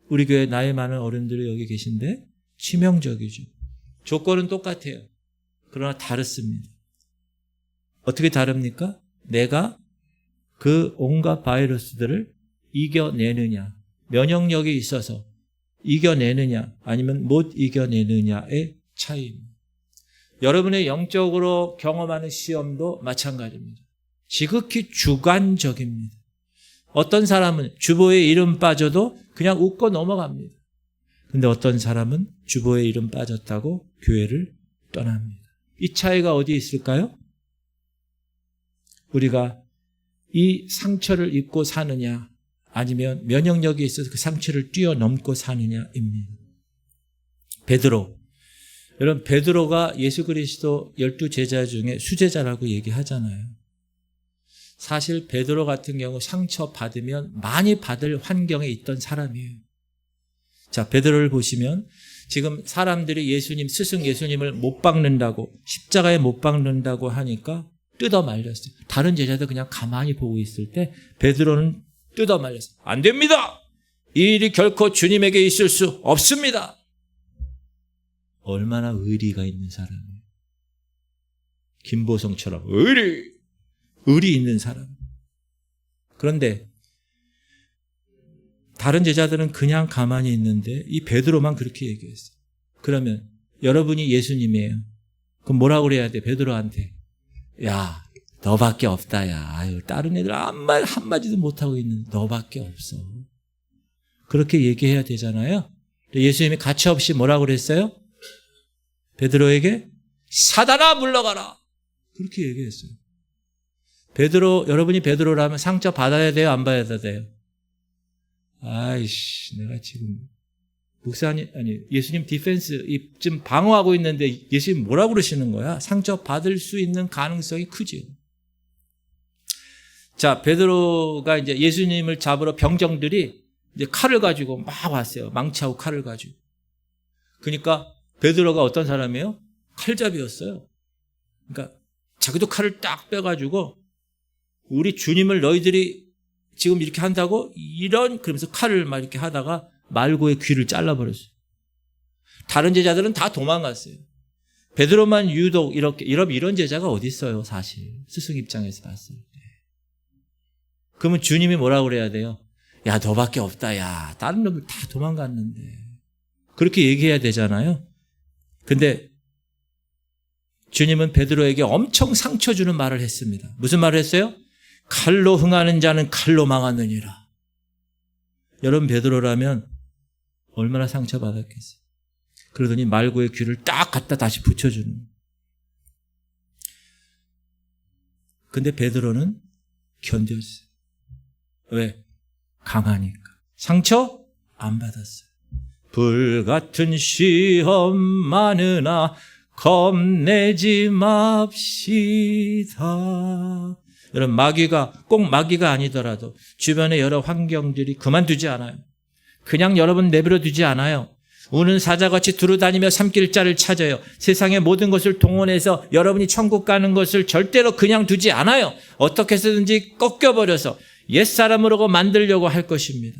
우리 교회 나이 많은 어른들이 여기 계신데 치명적이죠. 조건은 똑같아요. 그러나 다릅니다. 어떻게 다릅니까? 내가 그 온갖 바이러스들을 이겨내느냐, 면역력이 있어서 이겨내느냐 아니면 못 이겨내느냐의 차이입니다. 여러분의 영적으로 경험하는 시험도 마찬가지입니다. 지극히 주관적입니다. 어떤 사람은 주보에 이름 빠져도 그냥 웃고 넘어갑니다. 근데 어떤 사람은 주보에 이름 빠졌다고 교회를 떠납니다. 이 차이가 어디 있을까요? 우리가 이 상처를 입고 사느냐 아니면 면역력이 있어서 그 상처를 뛰어넘고 사느냐입니다. 베드로, 여러분 베드로가 예수 그리스도 12제자 중에 수제자라고 얘기하잖아요. 사실 베드로 같은 경우 상처 받으면 많이 받을 환경에 있던 사람이에요. 자, 베드로를 보시면 지금 사람들이 예수님, 스승 예수님을 못 박는다고, 십자가에 못 박는다고 하니까 뜯어 말렸어요. 다른 제자들 그냥 가만히 보고 있을 때 베드로는 뜯어 말렸어요. 안 됩니다. 이 일이 결코 주님에게 있을 수 없습니다. 얼마나 의리가 있는 사람이에요. 김보성처럼 의리 있는 사람. 그런데 다른 제자들은 그냥 가만히 있는데 이 베드로만 그렇게 얘기했어요. 그러면 여러분이 예수님이에요. 그럼 뭐라고 그래야 돼? 베드로한테. 야, 너밖에 없다. 야, 아유, 다른 애들 한마디도 못하고 있는 너밖에 없어. 그렇게 얘기해야 되잖아요. 예수님이 가차없이 뭐라고 그랬어요? 베드로에게 사단아 물러가라. 그렇게 얘기했어요. 베드로, 여러분이 베드로라면 상처 받아야 돼요? 안 받아야 돼요? 아이씨, 내가 지금 목사님, 아니 예수님 디펜스 지금 방어하고 있는데 예수님 뭐라고 그러시는 거야? 상처 받을 수 있는 가능성이 크죠. 자, 베드로가 이제 예수님을 잡으러 병정들이 이제 칼을 가지고 막 왔어요. 망치하고 칼을 가지고. 그러니까 베드로가 어떤 사람이에요? 칼잡이였어요. 그러니까 자기도 칼을 딱 빼가지고 우리 주님을 너희들이 지금 이렇게 한다고? 그러면서 칼을 막 이렇게 하다가 말고의 귀를 잘라버렸어요. 다른 제자들은 다 도망갔어요. 베드로만 유독 이런 제자가 어디 있어요, 사실. 스승 입장에서 봤을 때. 그러면 주님이 뭐라고 그래야 돼요? 야, 너밖에 없다. 야, 다른 놈들 다 도망갔는데. 그렇게 얘기해야 되잖아요. 근데 주님은 베드로에게 엄청 상처 주는 말을 했습니다. 무슨 말을 했어요? 칼로 흥하는 자는 칼로 망하느니라. 여러분, 베드로라면 얼마나 상처받았겠어요. 그러더니 말고의 귀를 딱 갖다 다시 붙여주는. 근데 베드로는 견뎠어요. 왜? 강하니까. 상처 안 받았어요. 불같은 시험 많으나 겁내지 맙시다. 여러분, 꼭 마귀가 아니더라도 주변의 여러 환경들이 그만두지 않아요. 그냥 여러분 내버려 두지 않아요. 우는 사자같이 두루다니며 삼킬 자를 찾아요. 세상의 모든 것을 동원해서 여러분이 천국 가는 것을 절대로 그냥 두지 않아요. 어떻게 해서든지 꺾여버려서 옛사람으로 만들려고 할 것입니다.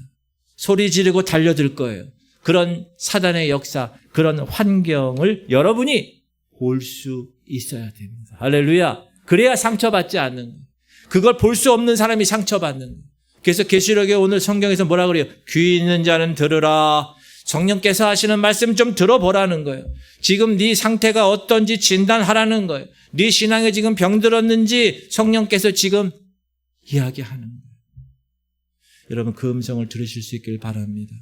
소리 지르고 달려들 거예요. 그런 사단의 역사, 그런 환경을 여러분이 볼 수 있어야 됩니다. 할렐루야. 그래야 상처받지 않는 거예요. 그걸 볼 수 없는 사람이 상처받는 거예요. 그래서 계시록에 오늘 성경에서 뭐라 그래요? 귀 있는 자는 들으라. 성령께서 하시는 말씀 좀 들어보라는 거예요. 지금 네 상태가 어떤지 진단하라는 거예요. 네 신앙에 지금 병들었는지 성령께서 지금 이야기하는 거예요. 여러분, 그 음성을 들으실 수 있길 바랍니다.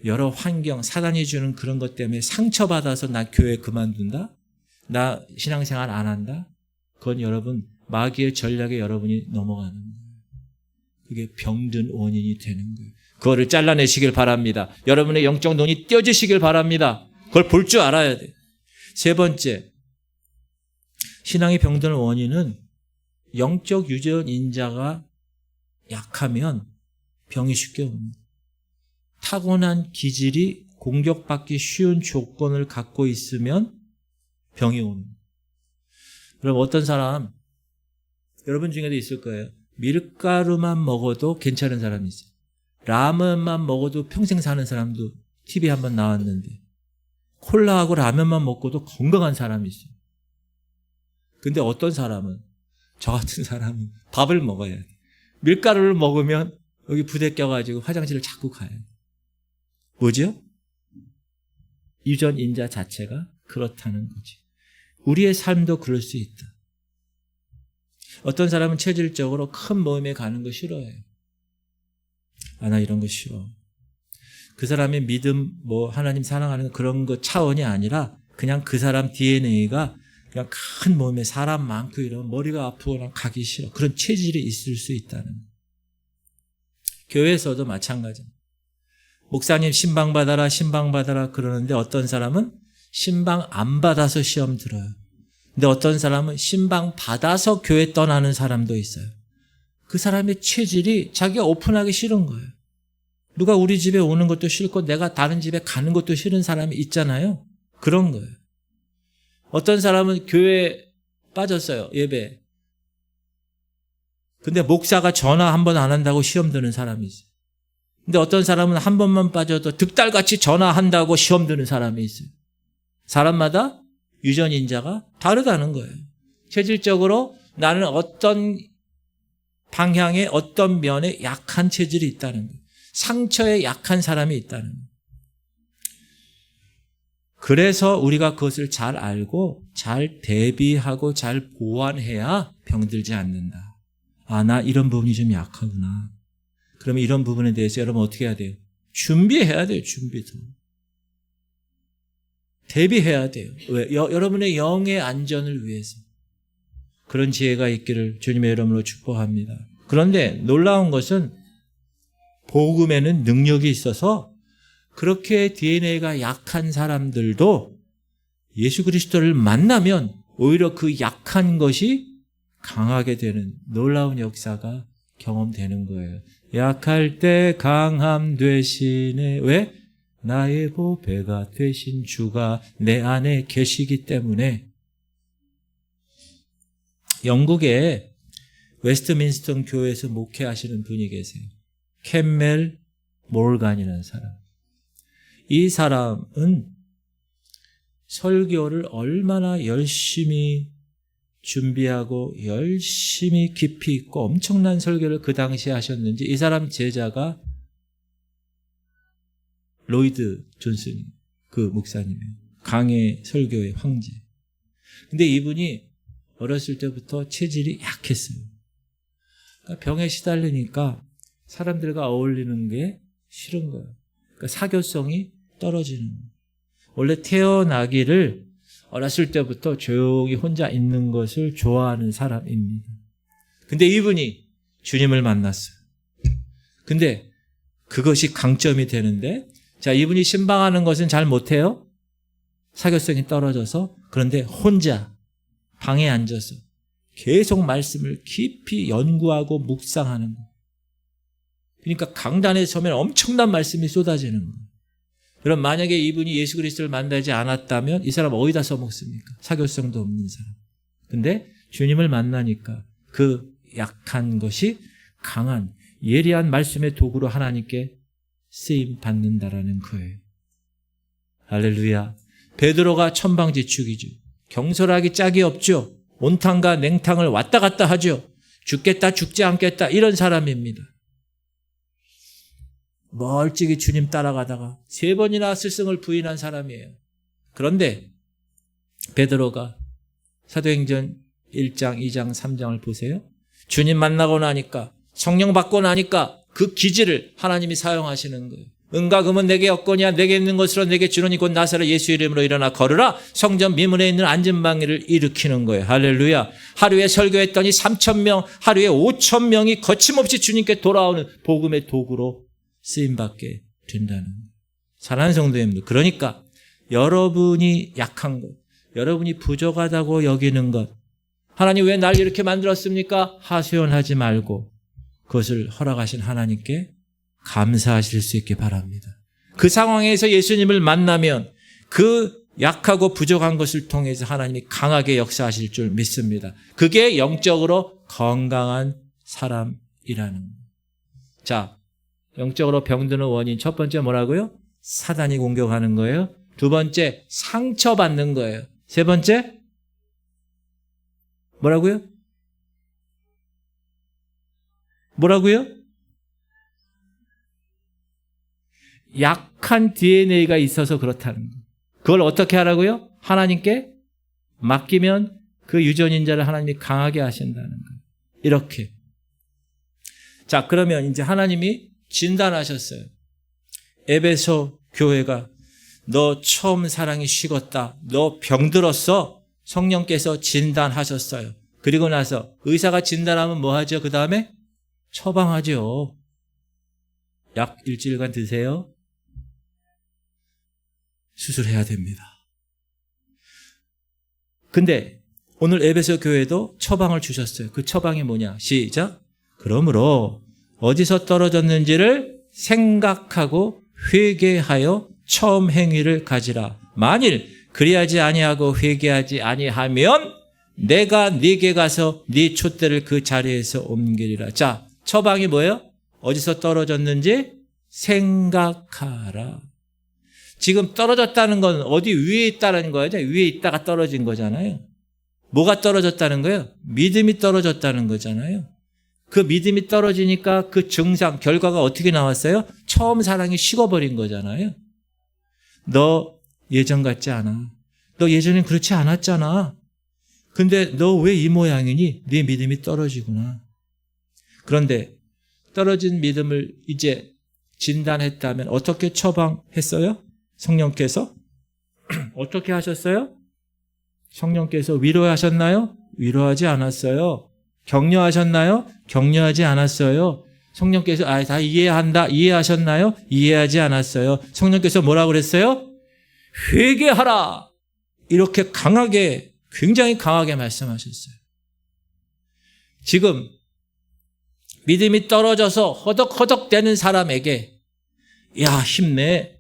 여러 환경, 사단이 주는 그런 것 때문에 상처받아서 나 교회 그만둔다? 나 신앙생활 안 한다? 그건 여러분, 마귀의 전략에 여러분이 넘어가는 거예요. 그게 병든 원인이 되는 거예요. 그거를 잘라내시길 바랍니다. 여러분의 영적 눈이 띄어지시길 바랍니다. 그걸 볼 줄 알아야 돼요. 세 번째, 신앙이 병드는 원인은 영적 유전 인자가 약하면 병이 쉽게 옵니다. 타고난 기질이 공격받기 쉬운 조건을 갖고 있으면 병이 옵니다. 그럼 어떤 사람, 여러분 중에도 있을 거예요. 밀가루만 먹어도 괜찮은 사람이 있어요. 라면만 먹어도 평생 사는 사람도 TV에 한번 나왔는데, 콜라하고 라면만 먹고도 건강한 사람이 있어요. 근데 어떤 사람은, 저 같은 사람은 밥을 먹어야 돼. 밀가루를 먹으면 여기 부대 껴가지고 화장실을 자꾸 가요. 뭐죠? 유전 인자 자체가 그렇다는 거지. 우리의 삶도 그럴 수 있다. 어떤 사람은 체질적으로 큰 모임에 가는 거 싫어해요. 아, 나 이런 거 싫어. 그 사람의 믿음, 하나님 사랑하는 그런 거 차원이 아니라 그냥 그 사람 DNA가 그냥 큰 모임에 사람 많고 이러면 머리가 아프거나 가기 싫어. 그런 체질이 있을 수 있다는 거예요. 교회에서도 마찬가지입니다. 목사님 신방 받아라 그러는데 어떤 사람은 신방 안 받아서 시험 들어요. 근데 어떤 사람은 신방 받아서 교회 떠나는 사람도 있어요. 그 사람의 체질이 자기가 오픈하기 싫은 거예요. 누가 우리 집에 오는 것도 싫고 내가 다른 집에 가는 것도 싫은 사람이 있잖아요. 그런 거예요. 어떤 사람은 교회에 빠졌어요. 예배. 근데 목사가 전화 한 번 안 한다고 시험 드는 사람이 있어요. 근데 어떤 사람은 한 번만 빠져도 득달같이 전화한다고 시험 드는 사람이 있어요. 사람마다 유전인자가 다르다는 거예요. 체질적으로 나는 어떤 방향에 어떤 면에 약한 체질이 있다는 거예요. 상처에 약한 사람이 있다는 거예요. 그래서 우리가 그것을 잘 알고 잘 대비하고 잘 보완해야 병들지 않는다. 아, 나 이런 부분이 좀 약하구나. 그러면 이런 부분에 대해서 여러분 어떻게 해야 돼요? 준비해야 돼요. 준비도. 대비해야 돼요. 왜? 여러분의 영의 안전을 위해서. 그런 지혜가 있기를 주님의 이름으로 축복합니다. 그런데 놀라운 것은 복음에는 능력이 있어서 그렇게 DNA가 약한 사람들도 예수 그리스도를 만나면 오히려 그 약한 것이 강하게 되는 놀라운 역사가 경험되는 거예요. 약할 때 강함 되시네. 왜? 나의 보배가 되신 주가 내 안에 계시기 때문에. 영국에 웨스트민스턴 교회에서 목회하시는 분이 계세요. 캠멜 몰간이라는 사람. 이 사람은 설교를 얼마나 열심히 준비하고 열심히 깊이 있고 엄청난 설교를 그 당시에 하셨는지. 이 사람 제자가 로이드 존슨 그 목사님이에요. 강해 설교의 황제. 근데 이분이 어렸을 때부터 체질이 약했어요. 그러니까 병에 시달리니까 사람들과 어울리는 게 싫은 거예요. 그러니까 사교성이 떨어지는 거예요. 원래 태어나기를 어렸을 때부터 조용히 혼자 있는 것을 좋아하는 사람입니다. 근데 이분이 주님을 만났어요. 근데 그것이 강점이 되는데, 자, 이분이 신방하는 것은 잘 못해요. 사교성이 떨어져서. 그런데 혼자 방에 앉아서 계속 말씀을 깊이 연구하고 묵상하는 거예요. 그러니까 강단에 서면 엄청난 말씀이 쏟아지는 거예요. 그럼 만약에 이분이 예수 그리스도를 만나지 않았다면 이 사람 어디다 써먹습니까? 사교성도 없는 사람. 근데 주님을 만나니까 그 약한 것이 강한 예리한 말씀의 도구로 하나님께 쓰임 받는다라는 거예요. 할렐루야. 베드로가 천방지축이죠. 경솔하기 짝이 없죠. 온탕과 냉탕을 왔다 갔다 하죠. 죽겠다 죽지 않겠다 이런 사람입니다. 멀찍이 주님 따라가다가 3번이나 스승을 부인한 사람이에요. 그런데 베드로가 사도행전 1장, 2장, 3장을 보세요. 주님 만나고 나니까, 성령 받고 나니까 그 기질을 하나님이 사용하시는 거예요. 은과 금은 내게 없거니와 내게 있는 것으로 내게 주노니 곧 나사렛 예수 이름으로 일어나 걸으라. 성전 미문에 있는 안전방해를 일으키는 거예요. 할렐루야. 하루에 설교했더니 3,000명, 하루에 5,000명이 거침없이 주님께 돌아오는 복음의 도구로 쓰임받게 된다는 거예요. 사랑하는 성도님들, 그러니까 여러분이 약한 것, 여러분이 부족하다고 여기는 것, 하나님 왜 날 이렇게 만들었습니까? 하소연하지 말고 그것을 허락하신 하나님께 감사하실 수 있게 바랍니다. 그 상황에서 예수님을 만나면 그 약하고 부족한 것을 통해서 하나님이 강하게 역사하실 줄 믿습니다. 그게 영적으로 건강한 사람이라는 거예요. 자, 영적으로 병드는 원인 첫 번째 뭐라고요? 사단이 공격하는 거예요. 두 번째 상처받는 거예요. 세 번째 뭐라고요? 뭐라고요? 약한 DNA가 있어서 그렇다는 거예요. 그걸 어떻게 하라고요? 하나님께 맡기면 그 유전인자를 하나님이 강하게 하신다는 거예요. 이렇게. 자, 그러면 이제 하나님이 진단하셨어요. 에베소 교회가 너 처음 사랑이 식었다. 너 병들었어. 성령께서 진단하셨어요. 그리고 나서 의사가 진단하면 뭐 하죠? 그 다음에 처방하죠. 약 일주일간 드세요. 수술해야 됩니다. 근데 오늘 에베소 교회도 처방을 주셨어요. 그 처방이 뭐냐? 시작. 그러므로 어디서 떨어졌는지를 생각하고 회개하여 처음 행위를 가지라. 만일 그리하지 아니하고 회개하지 아니하면 내가 네게 가서 네 촛대를 그 자리에서 옮기리라. 자, 처방이 뭐예요? 어디서 떨어졌는지 생각하라. 지금 떨어졌다는 건 어디 위에 있다는 거예요? 위에 있다가 떨어진 거잖아요. 뭐가 떨어졌다는 거예요? 믿음이 떨어졌다는 거잖아요. 그 믿음이 떨어지니까 그 증상, 결과가 어떻게 나왔어요? 처음 사랑이 식어버린 거잖아요. 너 예전 같지 않아. 너 예전엔 그렇지 않았잖아. 근데 너 왜 이 모양이니? 네 믿음이 떨어지구나. 그런데 떨어진 믿음을 이제 진단했다면 어떻게 처방했어요? 성령께서? 어떻게 하셨어요? 성령께서 위로하셨나요? 위로하지 않았어요. 격려하셨나요? 격려하지 않았어요. 성령께서 다 이해한다. 이해하셨나요? 이해하지 않았어요. 성령께서 뭐라고 그랬어요? 회개하라. 이렇게 강하게, 굉장히 강하게 말씀하셨어요. 지금 믿음이 떨어져서 허덕허덕대는 사람에게 야, 힘내.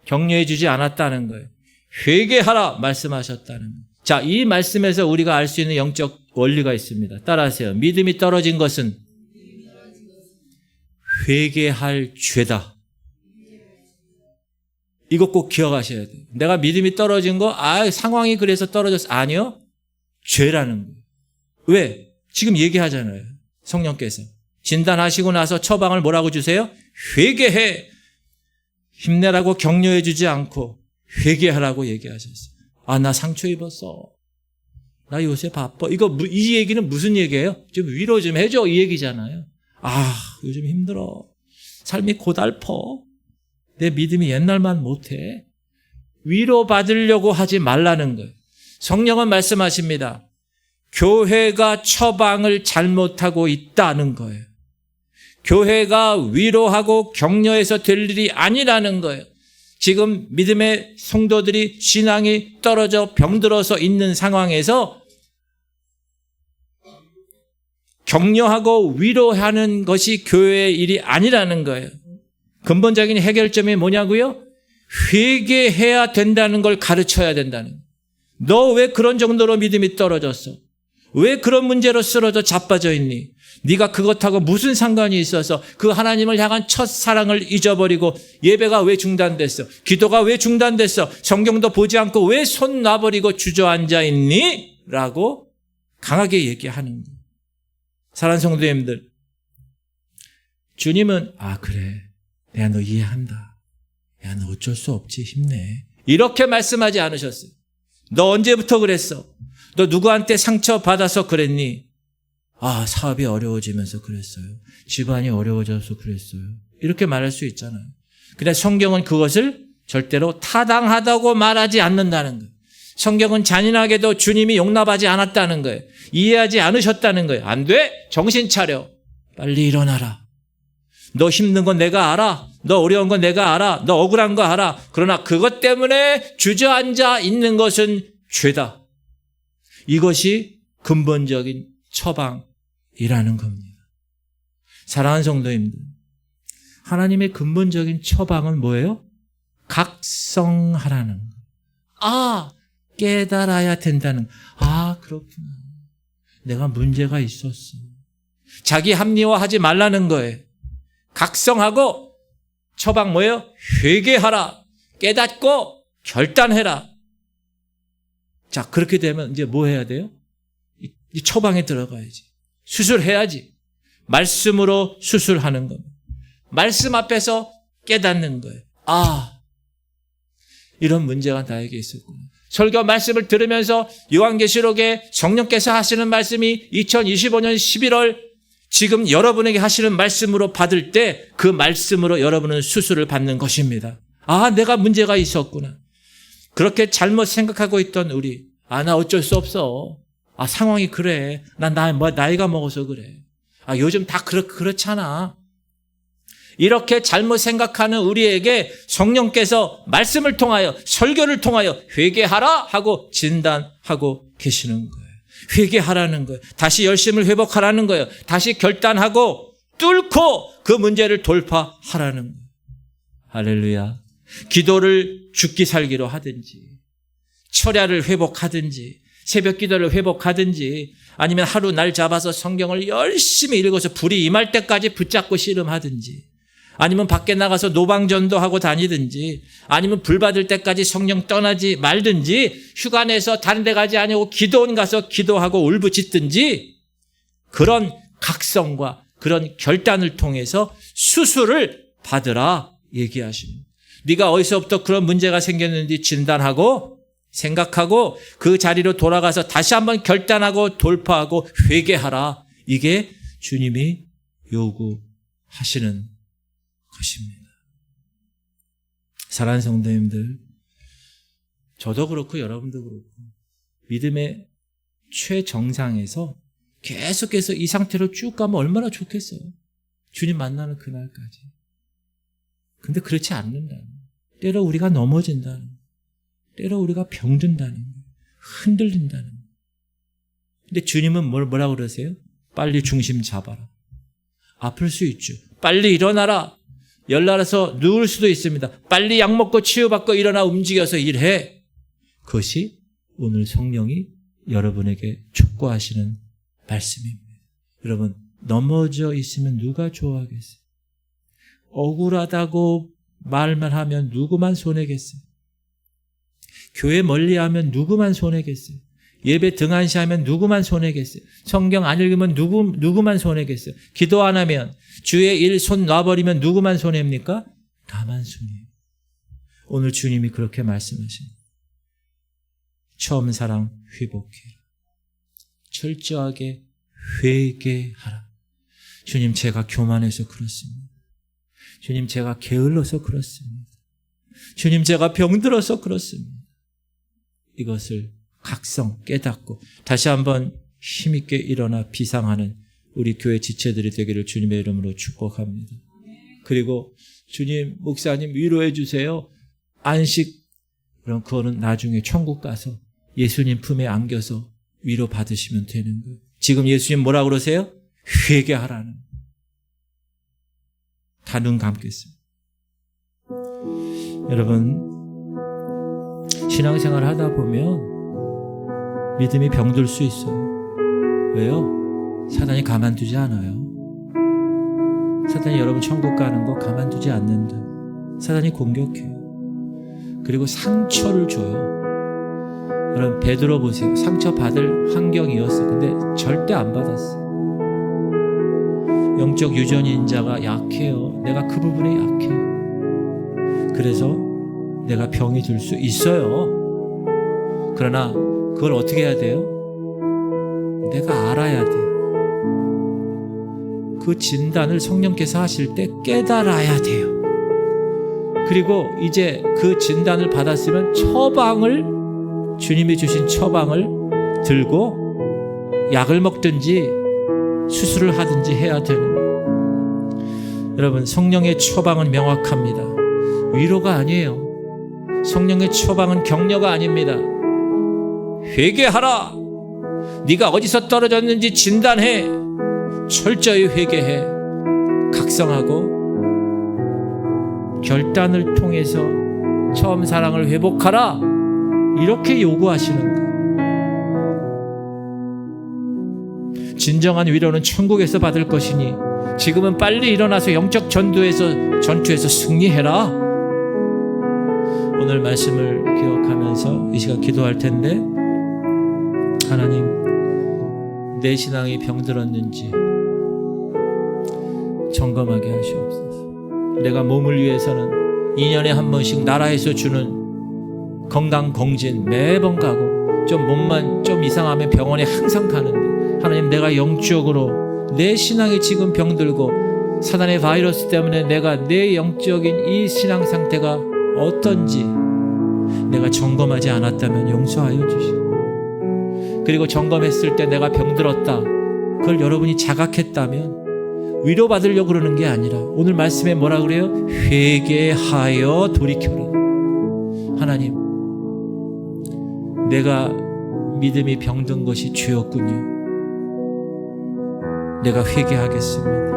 격려해 주지 않았다는 거예요. 회개하라 말씀하셨다는 거예요. 자, 이 말씀에서 우리가 알 수 있는 영적 원리가 있습니다. 따라하세요. 믿음이 떨어진 것은 회개할 죄다. 이거 꼭 기억하셔야 돼요. 내가 믿음이 떨어진 거, 상황이 그래서 떨어졌어. 아니요. 죄라는 거예요. 왜? 지금 얘기하잖아요. 성령께서. 진단하시고 나서 처방을 뭐라고 주세요? 회개해. 힘내라고 격려해 주지 않고 회개하라고 얘기하셨어요. 나 상처 입었어. 나 요새 바빠. 이 얘기는 무슨 얘기예요? 좀 위로 좀 해줘. 이 얘기잖아요. 요즘 힘들어. 삶이 고달퍼. 내 믿음이 옛날만 못해. 위로받으려고 하지 말라는 거예요. 성령은 말씀하십니다. 교회가 처방을 잘못하고 있다는 거예요. 교회가 위로하고 격려해서 될 일이 아니라는 거예요. 지금 믿음의 성도들이 신앙이 떨어져 병들어서 있는 상황에서 격려하고 위로하는 것이 교회의 일이 아니라는 거예요. 근본적인 해결점이 뭐냐고요? 회개해야 된다는 걸 가르쳐야 된다는 거예요. 너 왜 그런 정도로 믿음이 떨어졌어? 왜 그런 문제로 쓰러져 자빠져 있니? 네가 그것하고 무슨 상관이 있어서 그 하나님을 향한 첫 사랑을 잊어버리고 예배가 왜 중단됐어? 기도가 왜 중단됐어? 성경도 보지 않고 왜 손 놔버리고 주저앉아 있니? 라고 강하게 얘기하는 거예요. 사랑하는 성도님들, 주님은 그래, 내가 너 이해한다. 야, 너 어쩔 수 없지, 힘내. 이렇게 말씀하지 않으셨어요. 너 언제부터 그랬어? 너 누구한테 상처받아서 그랬니? 사업이 어려워지면서 그랬어요. 집안이 어려워져서 그랬어요. 이렇게 말할 수 있잖아요. 근데 성경은 그것을 절대로 타당하다고 말하지 않는다는 거예요. 성경은 잔인하게도 주님이 용납하지 않았다는 거예요. 이해하지 않으셨다는 거예요. 안 돼! 정신 차려. 빨리 일어나라. 너 힘든 건 내가 알아. 너 어려운 건 내가 알아. 너 억울한 거 알아. 그러나 그것 때문에 주저앉아 있는 것은 죄다. 이것이 근본적인 처방이라는 겁니다. 사랑하는 성도님들, 하나님의 근본적인 처방은 뭐예요? 각성하라는 거. 깨달아야 된다는 거. 그렇구나. 내가 문제가 있었어. 자기 합리화하지 말라는 거예요. 각성하고 처방 뭐예요? 회개하라. 깨닫고 결단해라. 자, 그렇게 되면 이제 뭐 해야 돼요? 이 처방에 들어가야지. 수술해야지. 말씀으로 수술하는 겁니다. 말씀 앞에서 깨닫는 거예요. 이런 문제가 나에게 있었구나. 설교 말씀을 들으면서 요한계시록에 성령께서 하시는 말씀이 2025년 11월 지금 여러분에게 하시는 말씀으로 받을 때 그 말씀으로 여러분은 수술을 받는 것입니다. 내가 문제가 있었구나. 그렇게 잘못 생각하고 있던 우리, 나 어쩔 수 없어. 상황이 그래. 나이가 먹어서 그래. 요즘 다 그렇잖아. 이렇게 잘못 생각하는 우리에게 성령께서 말씀을 통하여, 설교를 통하여 회개하라 하고 진단하고 계시는 거예요. 회개하라는 거예요. 다시 열심을 회복하라는 거예요. 다시 결단하고 뚫고 그 문제를 돌파하라는 거예요. 할렐루야. 기도를 죽기 살기로 하든지, 철야를 회복하든지, 새벽 기도를 회복하든지, 아니면 하루 날 잡아서 성경을 열심히 읽어서 불이 임할 때까지 붙잡고 씨름하든지, 아니면 밖에 나가서 노방전도 하고 다니든지, 아니면 불 받을 때까지 성령 떠나지 말든지, 휴가 내서 다른 데 가지 아니고 기도원 가서 기도하고 울부짖든지, 그런 각성과 그런 결단을 통해서 수술을 받으라 얘기하십니다. 네가 어디서부터 그런 문제가 생겼는지 진단하고 생각하고 그 자리로 돌아가서 다시 한번 결단하고 돌파하고 회개하라. 이게 주님이 요구하시는 것입니다. 사랑하는 성도님들, 저도 그렇고 여러분도 그렇고 믿음의 최정상에서 계속해서 이 상태로 쭉 가면 얼마나 좋겠어요. 주님 만나는 그날까지. 근데 그렇지 않는다는 거예요. 때로 우리가 넘어진다는 거예요. 때로 우리가 병든다는 거예요. 흔들린다는 거예요. 근데 주님은 뭐라고 그러세요? 빨리 중심 잡아라. 아플 수 있죠. 빨리 일어나라. 열나라서 누울 수도 있습니다. 빨리 약 먹고 치유받고 일어나 움직여서 일해. 그것이 오늘 성령이 여러분에게 촉구하시는 말씀입니다. 여러분, 넘어져 있으면 누가 좋아하겠어요? 억울하다고 말만 하면 누구만 손해겠어요? 교회 멀리하면 누구만 손해겠어요? 예배 등한시하면 누구만 손해겠어요? 성경 안 읽으면 누구만 손해겠어요? 기도 안 하면, 주의 일 손 놔버리면 누구만 손해입니까? 나만 손해요. 오늘 주님이 그렇게 말씀하십니다. 처음 사랑 회복해라. 철저하게 회개하라. 주님, 제가 교만해서 그렇습니다. 주님, 제가 게을러서 그렇습니다. 주님, 제가 병들어서 그렇습니다. 이것을 각성 깨닫고 다시 한번 힘있게 일어나 비상하는 우리 교회 지체들이 되기를 주님의 이름으로 축복합니다. 그리고 주님, 목사님 위로해 주세요. 안식, 그럼 그거는 나중에 천국 가서 예수님 품에 안겨서 위로 받으시면 되는 거예요. 지금 예수님 뭐라고 그러세요? 회개하라는. 다 눈 감겠습니다. 여러분, 신앙생활 하다 보면 믿음이 병들 수 있어요. 왜요? 사단이 가만두지 않아요. 사단이 여러분 천국 가는 거 가만두지 않는다. 사단이 공격해요. 그리고 상처를 줘요. 여러분, 베드로 보세요. 상처 받을 환경이었어. 근데 절대 안 받았어. 영적 유전인 자가 약해요. 내가 그 부분에 약해요. 그래서 내가 병이 들 수 있어요. 그러나 그걸 어떻게 해야 돼요? 내가 알아야 돼요. 그 진단을 성령께서 하실 때 깨달아야 돼요. 그리고 이제 그 진단을 받았으면 처방을, 주님이 주신 처방을 들고 약을 먹든지 수술을 하든지 해야 되는 거예요. 여러분, 성령의 처방은 명확합니다. 위로가 아니에요. 성령의 처방은 격려가 아닙니다. 회개하라. 네가 어디서 떨어졌는지 진단해. 철저히 회개해. 각성하고 결단을 통해서 처음 사랑을 회복하라. 이렇게 요구하시는 거예요. 진정한 위로는 천국에서 받을 것이니 지금은 빨리 일어나서 영적 전투에서 승리해라. 오늘 말씀을 기억하면서 이 시간 기도할 텐데, 하나님, 내 신앙이 병들었는지 점검하게 하시옵소서. 내가 몸을 위해서는 2년에 한 번씩 나라에서 주는 건강검진 매번 가고, 좀 몸만 좀 이상하면 병원에 항상 가는데, 하나님, 내가 영적으로 내 신앙이 지금 병들고 사단의 바이러스 때문에 내가 내 영적인 이 신앙 상태가 어떤지 내가 점검하지 않았다면 용서하여 주시고, 그리고 점검했을 때 내가 병들었다, 그걸 여러분이 자각했다면 위로받으려고 그러는 게 아니라 오늘 말씀에 뭐라 그래요? 회개하여 돌이켜라. 하나님, 내가 믿음이 병든 것이 죄였군요. 내가 회개하겠습니다.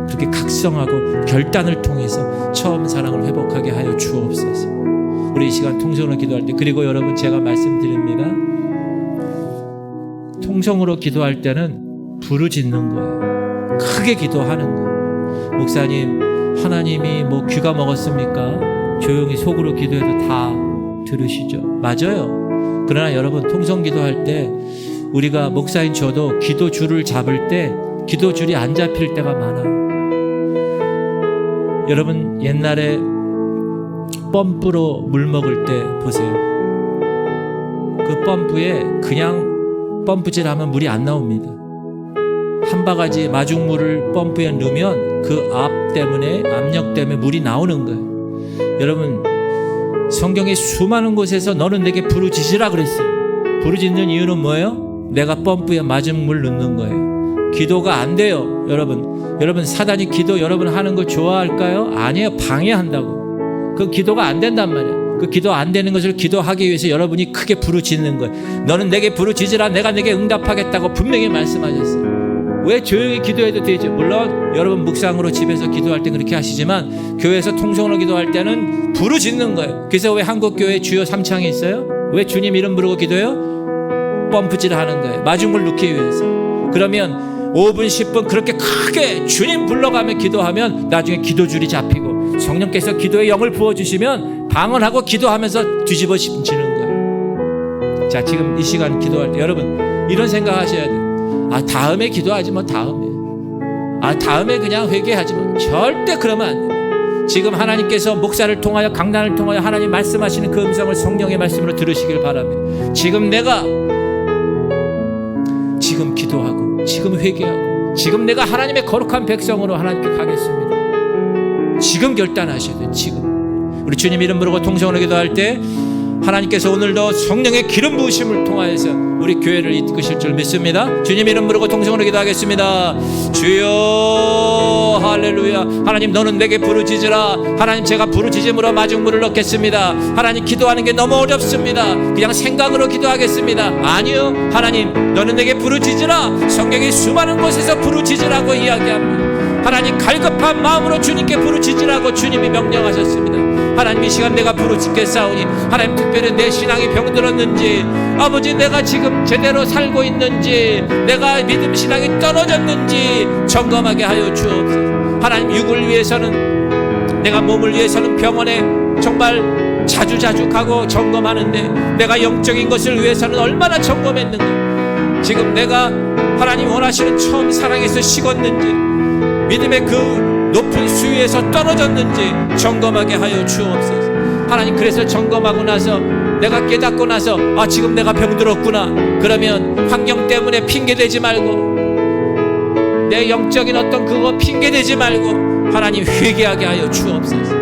그렇게 각성하고 결단을 통해서 처음 사랑을 회복하게 하여 주옵소서. 우리 이 시간 통성으로 기도할 때, 그리고 여러분, 제가 말씀드립니다. 통성으로 기도할 때는 부르짖는 거예요. 크게 기도하는 거예요. 목사님, 하나님이 뭐 귀가 먹었습니까? 조용히 속으로 기도해도 다 들으시죠. 맞아요. 그러나 여러분, 통성 기도할 때 우리가, 목사인 저도 기도 줄을 잡을 때 기도 줄이 안 잡힐 때가 많아요. 여러분, 옛날에 펌프로 물 먹을 때 보세요. 그 펌프에 그냥 펌프질하면 물이 안 나옵니다. 한 바가지 마중물을 펌프에 넣으면 그 압력 때문에 물이 나오는 거예요. 여러분, 성경의 수많은 곳에서 너는 내게 부르짖으라 그랬어요. 부르짖는 이유는 뭐예요? 내가 펌프에 마중물 넣는 거예요. 기도가 안 돼요. 여러분, 사단이 기도 여러분 하는 거 좋아할까요? 아니에요. 방해한다고. 그 기도가 안 된단 말이에요. 그 기도 안 되는 것을 기도하기 위해서 여러분이 크게 부르짖는 거예요. 너는 내게 부르짖으라, 내가 내게 응답하겠다고 분명히 말씀하셨어요. 왜 조용히 기도해도 되죠? 물론 여러분 묵상으로 집에서 기도할 때 그렇게 하시지만, 교회에서 통성으로 기도할 때는 부르짖는 거예요. 그래서 왜 한국교회 주요 3창이 있어요? 왜 주님 이름 부르고 기도해요? 펌프질 하는 거예요. 마중물 넣기 위해서. 그러면 5분 10분 그렇게 크게 주님 불러가며 기도하면 나중에 기도줄이 잡히고 성령께서 기도의 영을 부어주시면 방언하고 기도하면서 뒤집어 씌는 거예요. 자, 지금 이 시간 기도할 때 여러분 이런 생각하셔야 돼요. 아, 다음에 기도하지 뭐 다음에. 아, 다음에 그냥 회개하지 뭐. 절대 그러면 안 돼요. 지금 하나님께서 목사를 통하여 강단을 통하여 하나님 말씀하시는 그 음성을 성령의 말씀으로 들으시길 바랍니다. 지금 내가 지금 기도하고 지금 회개하고 지금 내가 하나님의 거룩한 백성으로 하나님께 가겠습니다. 지금 결단하셔야 돼요. 지금 우리 주님 이름 부르고 통성으로 기도할 때 하나님께서 오늘도 성령의 기름 부으심을 통하여서 우리 교회를 이끄실 줄 믿습니다. 주님 이름 부르고 통성으로 기도하겠습니다. 주여 할렐루야. 하나님 너는 내게 부르짖으라. 하나님 제가 부르짖음으로 마중물을 넣겠습니다. 하나님 기도하는 게 너무 어렵습니다. 그냥 생각으로 기도하겠습니다. 아니요, 하나님 너는 내게 부르짖으라. 성경의 수많은 곳에서 부르짖으라고 이야기합니다. 하나님 갈급한 마음으로 주님께 부르짖으라고 주님이 명령하셨습니다. 하나님 이 시간 내가 부르짖겠사오니 하나님 특별히 내 신앙이 병들었는지 아버지 내가 지금 제대로 살고 있는지 내가 믿음 신앙이 떨어졌는지 점검하게 하여 주옵소서. 하나님 육을 위해서는 내가 몸을 위해서는 병원에 정말 자주 가고 점검하는데 내가 영적인 것을 위해서는 얼마나 점검했는가. 지금 내가 하나님 원하시는 처음 사랑에서 식었는지 믿음의 그 높은 수위에서 떨어졌는지 점검하게 하여 주옵소서. 하나님 그래서 점검하고 나서 내가 깨닫고 나서 아 지금 내가 병들었구나. 그러면 환경 때문에 핑계대지 말고 내 영적인 어떤 그거 핑계대지 말고 하나님 회개하게 하여 주옵소서.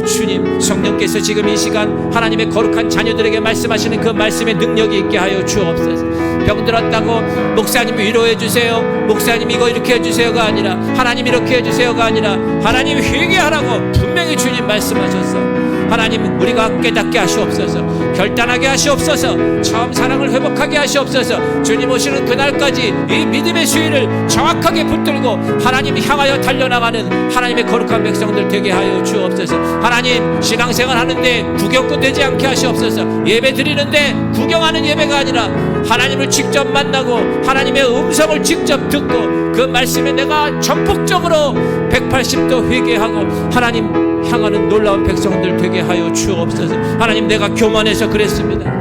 주님 성령께서 지금 이 시간 하나님의 거룩한 자녀들에게 말씀하시는 그 말씀의 능력이 있게 하여 주옵소서. 병들었다고 목사님 위로해 주세요, 목사님 이거 이렇게 해주세요가 아니라 하나님 이렇게 해주세요가 아니라 하나님 회개하라고 분명히 주님 말씀하셨어. 하나님 우리가 깨닫게 하시옵소서. 결단하게 하시옵소서. 처음 사랑을 회복하게 하시옵소서. 주님 오시는 그날까지 이 믿음의 수위를 정확하게 붙들고 하나님 향하여 달려나가는 하나님의 거룩한 백성들 되게 하여 주옵소서. 하나님 신앙생활 하는데 구경꾼 되지 않게 하시옵소서. 예배 드리는데 구경하는 예배가 아니라 하나님을 직접 만나고 하나님의 음성을 직접 듣고 그 말씀에 내가 전폭적으로 180도 회개하고 하나님 향하는 놀라운 백성들 되게 하여 주옵소서. 하나님 내가 교만해서 그랬습니다.